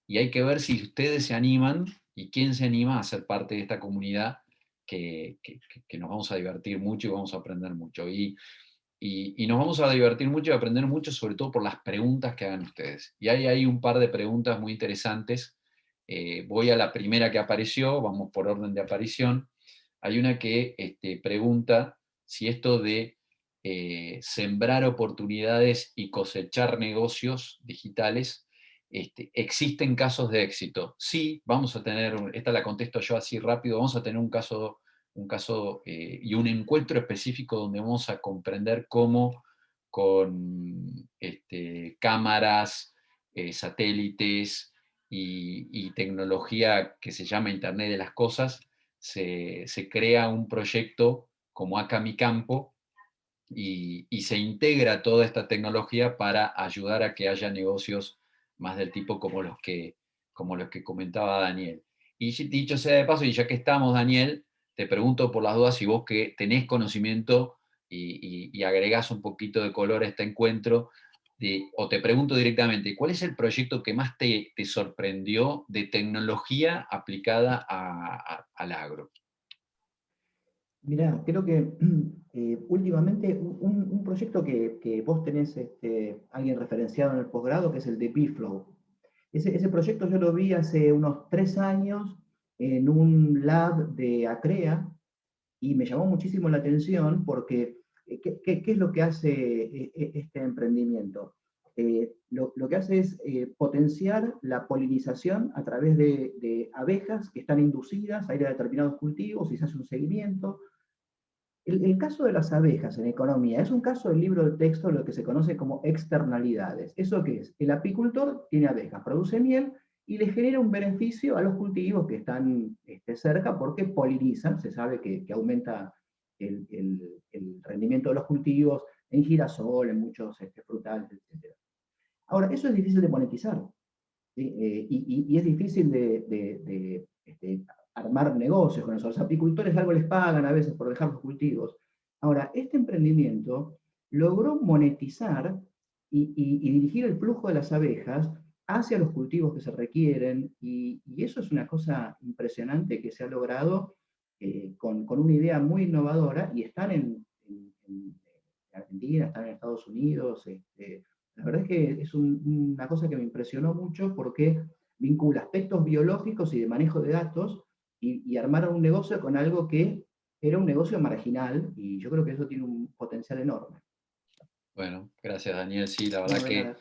y hay que ver si ustedes se animan y quién se anima a ser parte de esta comunidad, que nos vamos a divertir mucho y vamos a aprender mucho. Y nos vamos a divertir mucho y a aprender mucho, sobre todo por las preguntas que hagan ustedes. Y hay un par de preguntas muy interesantes. Voy a la primera que apareció, vamos por orden de aparición. Hay una que pregunta si esto de sembrar oportunidades y cosechar negocios digitales, existen casos de éxito. Sí, vamos a tener, esta la contesto yo así rápido, vamos a tener un caso y un encuentro específico donde vamos a comprender cómo con cámaras, satélites y tecnología que se llama Internet de las Cosas, se crea un proyecto como Acá Mi Campo, y se integra toda esta tecnología para ayudar a que haya negocios más del tipo como los que comentaba Daniel. Y dicho sea de paso, y ya que estamos, Daniel, te pregunto por las dudas si vos que tenés conocimiento y agregás un poquito de color a este encuentro, o te pregunto directamente, ¿cuál es el proyecto que más te sorprendió de tecnología aplicada al agro? Mirá, creo que últimamente un proyecto que vos tenés alguien referenciado en el posgrado, que es el de BeFlow. Ese proyecto yo lo vi hace unos 3 años en un lab de Acrea, y me llamó muchísimo la atención porque ¿qué es lo que hace este emprendimiento? Lo que hace es potenciar la polinización a través de abejas que están inducidas a ir a determinados cultivos, y se hace un seguimiento. El caso de las abejas en economía es un caso del libro de texto de lo que se conoce como externalidades. ¿Eso qué es? El apicultor tiene abejas, produce miel y le genera un beneficio a los cultivos que están cerca, porque polinizan. Se sabe que aumenta el rendimiento de los cultivos en girasol, en muchos frutales, etc. Ahora, eso es difícil de monetizar, ¿sí? Y es difícil de armar negocios con eso. A los apicultores algo les pagan a veces por dejar los cultivos. Ahora, este emprendimiento logró monetizar y dirigir el flujo de las abejas hacia los cultivos que se requieren, y eso es una cosa impresionante que se ha logrado con una idea muy innovadora, y están en Argentina, están en Estados Unidos. La verdad es que es una cosa que me impresionó mucho, porque vincula aspectos biológicos y de manejo de datos, y armaron un negocio con algo que era un negocio marginal, y yo creo que eso tiene un potencial enorme. Bueno, gracias Daniel. Sí, la verdad No, de que nada.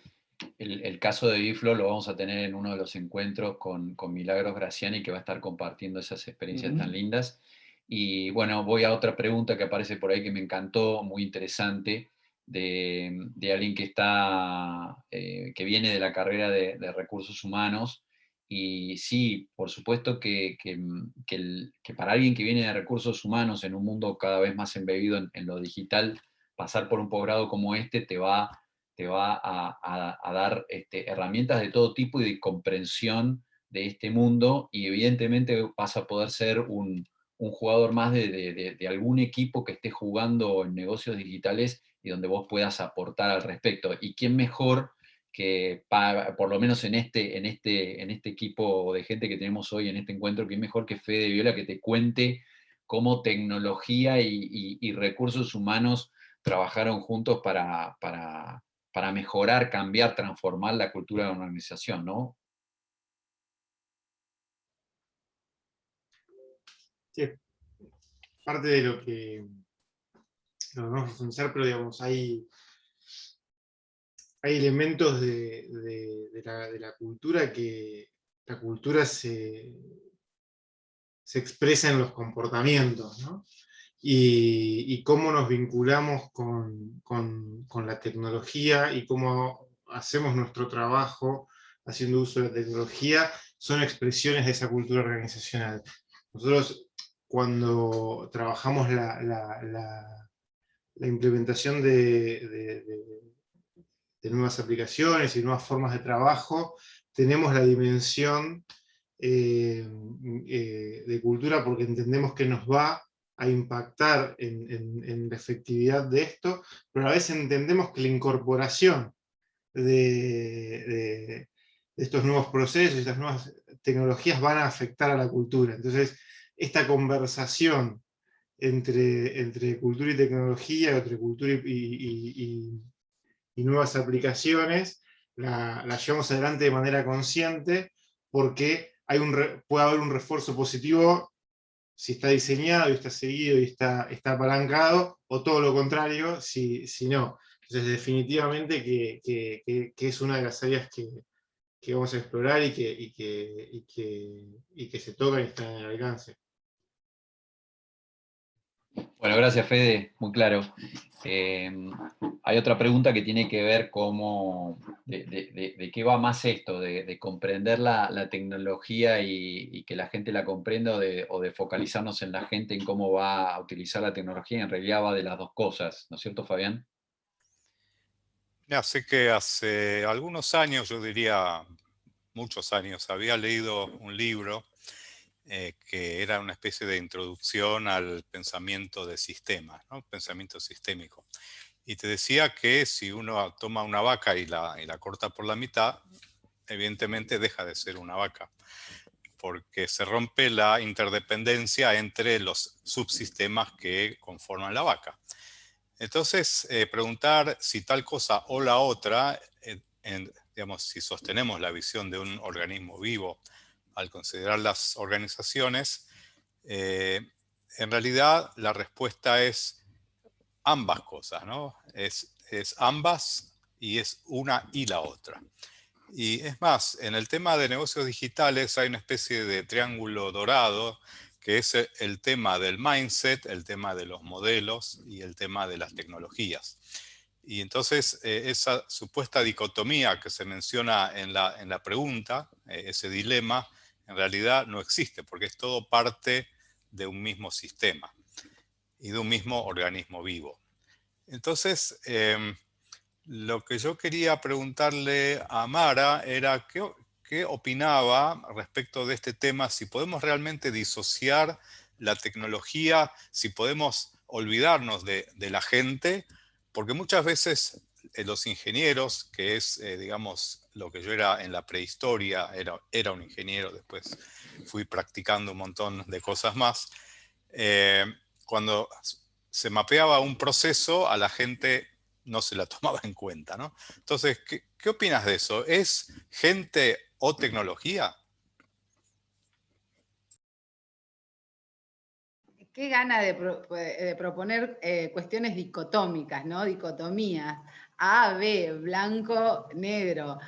el caso de Biflo lo vamos a tener en uno de los encuentros con Milagros Graciani, que va a estar compartiendo esas experiencias tan lindas. Y bueno, voy a otra pregunta que aparece por ahí que me encantó, muy interesante, de alguien que que viene de la carrera de recursos humanos. Y sí, por supuesto que para alguien que viene de recursos humanos en un mundo cada vez más embebido en lo digital, pasar por un posgrado como este te va a dar herramientas de todo tipo y de comprensión de este mundo, y evidentemente vas a poder ser un jugador más de algún equipo que esté jugando en negocios digitales y donde vos puedas aportar al respecto. ¿Y quién mejor que, por lo menos en este equipo de gente que tenemos hoy en este encuentro, quién mejor que Fede Viola, que te cuente cómo tecnología y recursos humanos trabajaron juntos para mejorar, cambiar, transformar la cultura de una organización, ¿no? Sí, parte de lo que vamos a profundizar, pero digamos, hay elementos de la cultura que la cultura se expresa en los comportamientos, ¿no? Y cómo nos vinculamos con la tecnología y cómo hacemos nuestro trabajo haciendo uso de la tecnología, son expresiones de esa cultura organizacional. Nosotros, cuando trabajamos la implementación de nuevas aplicaciones y nuevas formas de trabajo, tenemos la dimensión de cultura porque entendemos que nos va a impactar en la efectividad de esto, pero a veces entendemos que la incorporación de estos nuevos procesos, estas nuevas tecnologías van a afectar a la cultura. Entonces, esta conversación entre cultura y tecnología, entre cultura y nuevas aplicaciones, la llevamos adelante de manera consciente porque puede haber un refuerzo positivo si está diseñado y está seguido y está apalancado, o todo lo contrario si no. Entonces definitivamente que es una de las áreas que vamos a explorar y que se tocan y están en el alcance. Bueno, gracias Fede, muy claro. Hay otra pregunta que tiene que ver de qué va más esto, de comprender la tecnología y que la gente la comprenda, o de focalizarnos en la gente, en cómo va a utilizar la tecnología. En realidad va de las dos cosas, ¿no es cierto, Fabián? Ya sé que hace algunos años, yo diría muchos años, había leído un libro que era una especie de introducción al pensamiento de sistemas, ¿no? Pensamiento sistémico. Y te decía que si uno toma una vaca y la corta por la mitad, evidentemente deja de ser una vaca, porque se rompe la interdependencia entre los subsistemas que conforman la vaca. Entonces, preguntar si tal cosa o la otra, digamos, si sostenemos la visión de un organismo vivo al considerar las organizaciones, en realidad la respuesta es ambas cosas, ¿no? Es ambas, y es una y la otra. Y es más, en el tema de negocios digitales hay una especie de triángulo dorado, que es el tema del mindset, el tema de los modelos y el tema de las tecnologías. Y entonces esa supuesta dicotomía que se menciona en la pregunta, ese dilema, en realidad no existe, porque es todo parte de un mismo sistema y de un mismo organismo vivo. Entonces, lo que yo quería preguntarle a Mara era qué opinaba respecto de este tema, si podemos realmente disociar la tecnología, si podemos olvidarnos de la gente, porque muchas veces los ingenieros, que es, digamos, lo que yo era en la prehistoria, era un ingeniero, después fui practicando un montón de cosas más, cuando se mapeaba un proceso, a la gente no se la tomaba en cuenta, ¿no? Entonces, ¿qué opinas de eso? ¿Es gente o tecnología? Qué gana de proponer cuestiones dicotómicas, ¿no? Dicotomías. A, B, blanco, negro,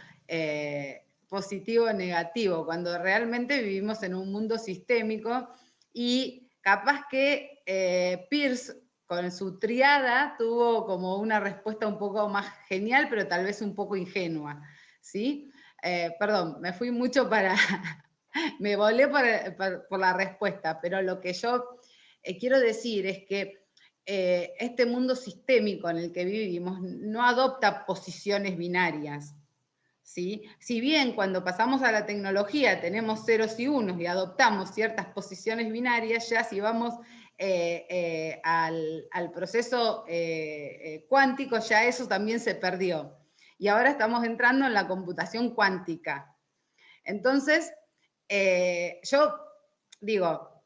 positivo, negativo, cuando realmente vivimos en un mundo sistémico y capaz que Peirce, con su triada, tuvo como una respuesta un poco más genial, pero tal vez un poco ingenua, ¿sí? Perdón, me fui mucho para... me volé por la respuesta, pero lo que yo quiero decir es que este mundo sistémico en el que vivimos no adopta posiciones binarias, ¿sí? Si bien cuando pasamos a la tecnología tenemos ceros y unos y adoptamos ciertas posiciones binarias, ya si vamos al proceso cuántico, ya eso también se perdió. Y ahora estamos entrando en la computación cuántica. Entonces, yo digo,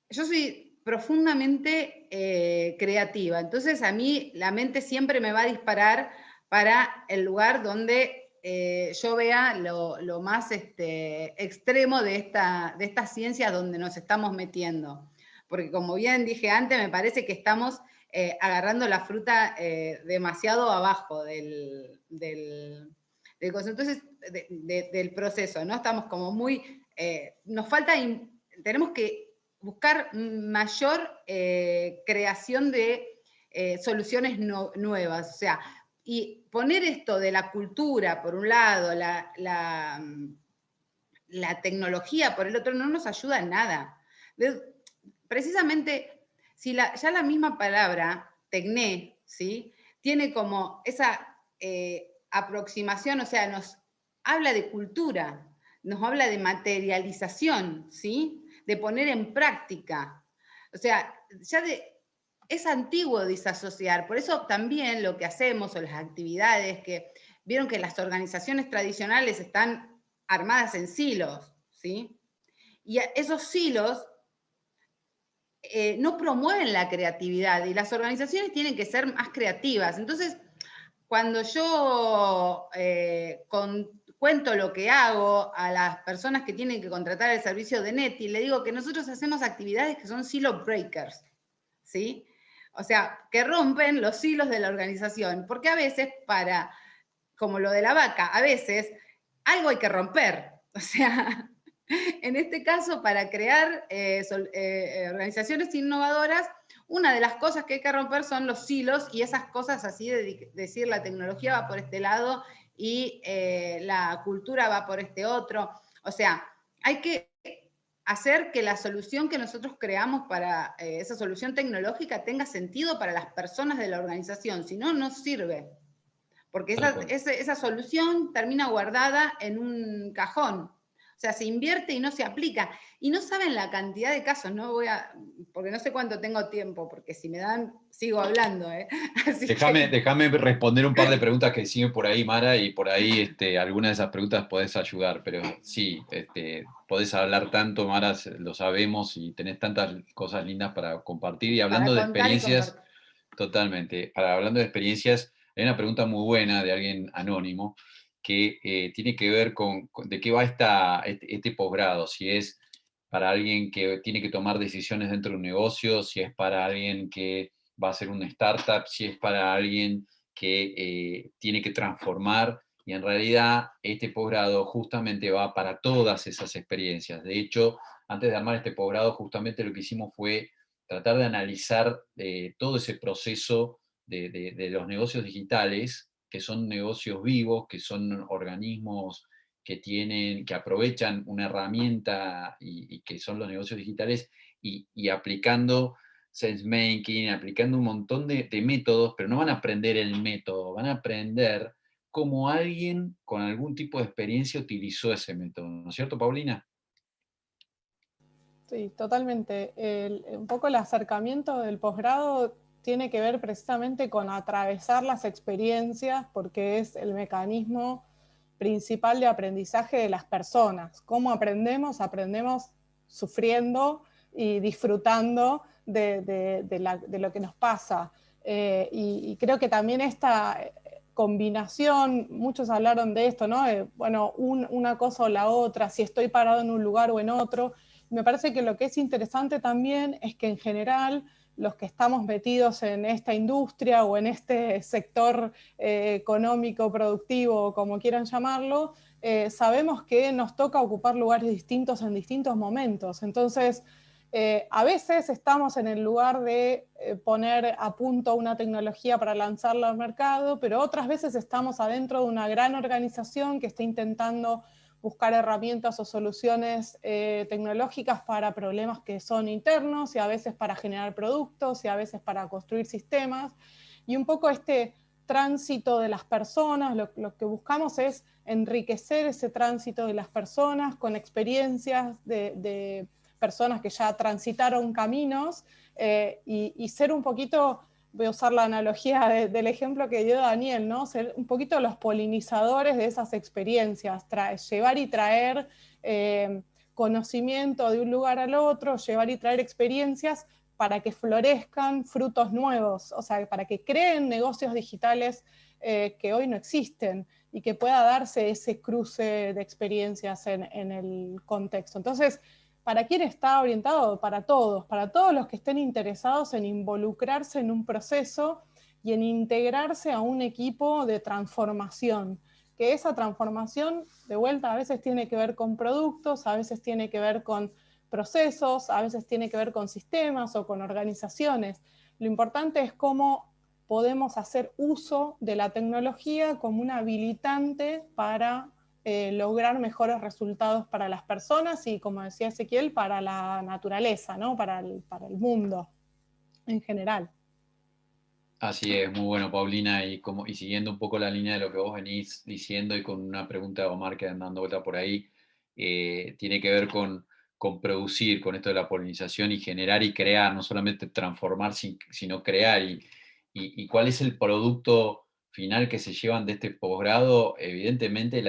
yo soy profundamente creativa, entonces a mí la mente siempre me va a disparar para el lugar donde yo vea lo más extremo de esta ciencia donde nos estamos metiendo. Porque como bien dije antes, me parece que estamos agarrando la fruta demasiado abajo del proceso, ¿no? Estamos como muy... nos falta... tenemos que buscar mayor creación de soluciones nuevas. O sea, y poner esto de la cultura, por un lado, la tecnología, por el otro, no nos ayuda en nada. Precisamente, si ya la misma palabra, tecné, ¿sí? Tiene como esa aproximación, o sea, nos habla de cultura, nos habla de materialización, ¿sí? De poner en práctica. O sea, ya es antiguo disasociar, por eso también lo que hacemos o las actividades que vieron que las organizaciones tradicionales están armadas en silos, ¿sí? Y esos silos no promueven la creatividad y las organizaciones tienen que ser más creativas. Entonces, cuando yo cuento lo que hago a las personas que tienen que contratar el servicio de Neti, le digo que nosotros hacemos actividades que son silo breakers, ¿sí? O sea, que rompen los hilos de la organización, porque a veces como lo de la vaca, a veces algo hay que romper, o sea, en este caso para crear organizaciones innovadoras, una de las cosas que hay que romper son los silos y esas cosas así de decir la tecnología va por este lado y la cultura va por este otro, o sea, hay que hacer que la solución que nosotros creamos para esa solución tecnológica tenga sentido para las personas de la organización, si no, no sirve. Porque esa solución termina guardada en un cajón. O sea, se invierte y no se aplica. Y no saben la cantidad de casos, porque no sé cuánto tengo tiempo, porque si me dan, sigo hablando. Déjame responder un par de preguntas que siguen por ahí, Mara, y por ahí algunas de esas preguntas podés ayudar, pero sí, podés hablar tanto, Mara, lo sabemos, y tenés tantas cosas lindas para compartir. Y hablando de experiencias, totalmente, hablando de experiencias, hay una pregunta muy buena de alguien anónimo que tiene que ver con de qué va este posgrado, si es para alguien que tiene que tomar decisiones dentro de un negocio, si es para alguien que va a ser una startup, si es para alguien que tiene que transformar, y en realidad este posgrado justamente va para todas esas experiencias. De hecho, antes de armar este posgrado, justamente lo que hicimos fue tratar de analizar todo ese proceso de los negocios digitales, que son negocios vivos, que son organismos que aprovechan una herramienta y que son los negocios digitales, y aplicando sensemaking, aplicando un montón de métodos, pero no van a aprender el método, van a aprender cómo alguien con algún tipo de experiencia utilizó ese método. ¿No es cierto, Paulina? Sí, totalmente. Un poco el acercamiento del posgrado tiene que ver precisamente con atravesar las experiencias, porque es el mecanismo principal de aprendizaje de las personas. ¿Cómo aprendemos? Aprendemos sufriendo y disfrutando de lo que nos pasa. Y creo que también combinación, muchos hablaron de esto, ¿no? Bueno, una cosa o la otra, si estoy parado en un lugar o en otro. Me parece que lo que es interesante también es que en general los que estamos metidos en esta industria o en este sector económico, productivo, como quieran llamarlo, sabemos que nos toca ocupar lugares distintos en distintos momentos. Entonces, a veces estamos en el lugar de poner a punto una tecnología para lanzarla al mercado, pero otras veces estamos adentro de una gran organización que está intentando buscar herramientas o soluciones tecnológicas para problemas que son internos, y a veces para generar productos, y a veces para construir sistemas. Y un poco este tránsito de las personas, lo que buscamos es enriquecer ese tránsito de las personas con experiencias de personas que ya transitaron caminos, y ser un poquito, voy a usar la analogía del ejemplo que dio Daniel, ¿no? Ser un poquito los polinizadores de esas experiencias, llevar y traer conocimiento de un lugar al otro, llevar y traer experiencias para que florezcan frutos nuevos, o sea, para que creen negocios digitales que hoy no existen, y que pueda darse ese cruce de experiencias en el contexto. Entonces, ¿para quién está orientado? Para todos los que estén interesados en involucrarse en un proceso y en integrarse a un equipo de transformación. Que esa transformación, de vuelta, a veces tiene que ver con productos, a veces tiene que ver con procesos, a veces tiene que ver con sistemas o con organizaciones. Lo importante es cómo podemos hacer uso de la tecnología como un habilitante para lograr mejores resultados para las personas y, como decía Ezequiel, para la naturaleza, ¿no? Para el mundo en general. Así es, muy bueno, Paulina, y siguiendo un poco la línea de lo que vos venís diciendo y con una pregunta de Omar que anda dando vuelta por ahí, tiene que ver con producir, con esto de la polinización y generar y crear, no solamente transformar, sino crear. Y cuál es el producto final que se llevan de este posgrado. Evidentemente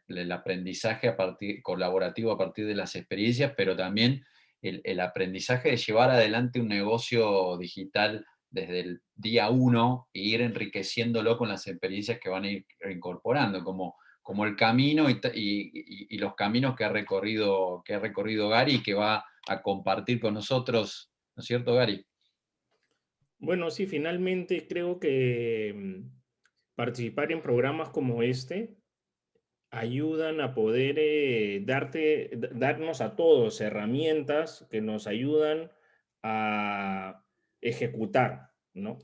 el aprendizaje colaborativo a partir de las experiencias, pero también el aprendizaje de llevar adelante un negocio digital desde el día uno e ir enriqueciéndolo con las experiencias que van a ir incorporando, como el camino y los caminos que ha recorrido Gary y que va a compartir con nosotros, ¿no es cierto, Gary? Bueno, sí, finalmente creo que participar en programas como este ayudan a poder darnos a todos herramientas que nos ayudan a ejecutar, ¿no?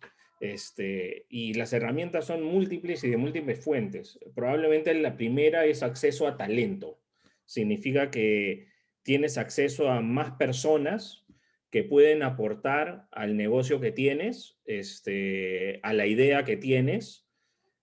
Y las herramientas son múltiples y de múltiples fuentes. Probablemente la primera es acceso a talento. Significa que tienes acceso a más personas que pueden aportar al negocio que tienes, a la idea que tienes,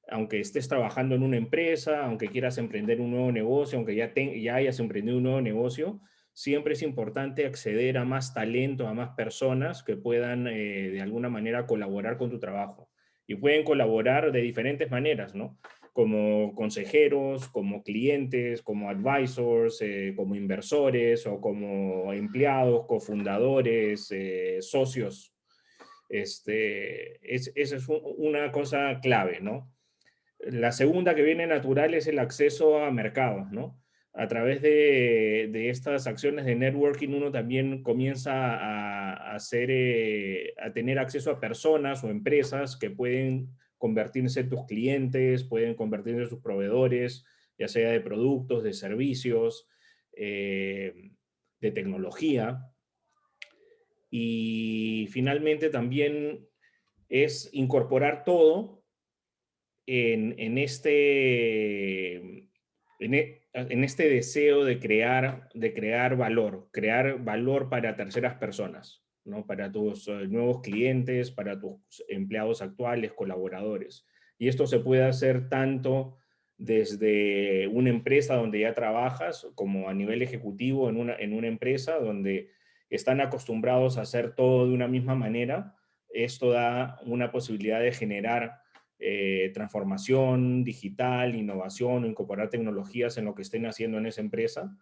aunque estés trabajando en una empresa, aunque quieras emprender un nuevo negocio, aunque ya hayas emprendido un nuevo negocio, siempre es importante acceder a más talento, a más personas que puedan de alguna manera colaborar con tu trabajo. Y pueden colaborar de diferentes maneras, ¿no? Como consejeros, como clientes, como advisors, como inversores o como empleados, cofundadores, socios. Esa es una cosa clave, ¿no? La segunda que viene natural es el acceso a mercados, ¿no? A través de estas acciones de networking uno también comienza a tener acceso a personas o empresas que pueden convertirse en tus clientes, pueden convertirse en sus proveedores, ya sea de productos, de servicios, de tecnología. Y finalmente también es incorporar todo en este deseo de crear valor para terceras personas, ¿no? Para tus nuevos clientes, para tus empleados actuales, colaboradores. Y esto se puede hacer tanto desde una empresa donde ya trabajas, como a nivel ejecutivo en una empresa donde están acostumbrados a hacer todo de una misma manera. Esto da una posibilidad de generar transformación digital, innovación, incorporar tecnologías en lo que estén haciendo en esa empresa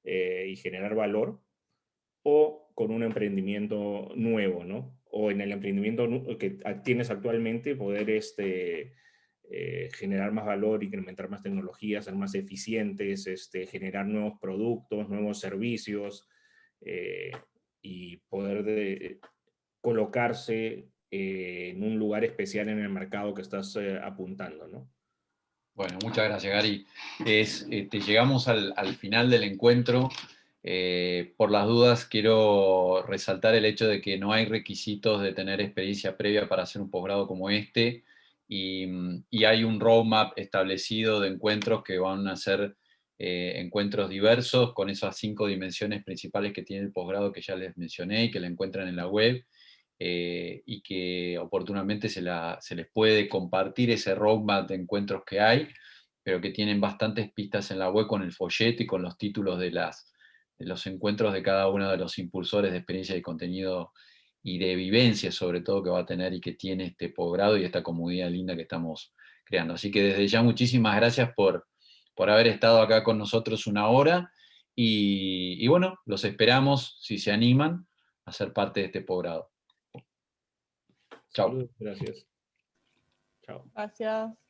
y generar valor, o con un emprendimiento nuevo, ¿no? O en el emprendimiento que tienes actualmente poder generar más valor, incrementar más tecnología, ser más eficientes, generar nuevos productos, nuevos servicios, y poder colocarse en un lugar especial en el mercado que estás apuntando, ¿no? Bueno, muchas gracias, Gary. Llegamos al final del encuentro. Por las dudas, quiero resaltar el hecho de que no hay requisitos de tener experiencia previa para hacer un posgrado como este, y hay un roadmap establecido de encuentros que van a ser encuentros diversos, con esas 5 dimensiones principales que tiene el posgrado que ya les mencioné y que la encuentran en la web. Y que oportunamente se les puede compartir ese roadmap de encuentros que hay, pero que tienen bastantes pistas en la web con el folleto y con los títulos de los encuentros de cada uno de los impulsores de experiencia y contenido y de vivencia, sobre todo, que va a tener y que tiene este posgrado y esta comunidad linda que estamos creando. Así que desde ya muchísimas gracias por haber estado acá con nosotros una hora, y bueno, los esperamos, si se animan, a ser parte de este posgrado. Chao. Gracias. Chao. Gracias.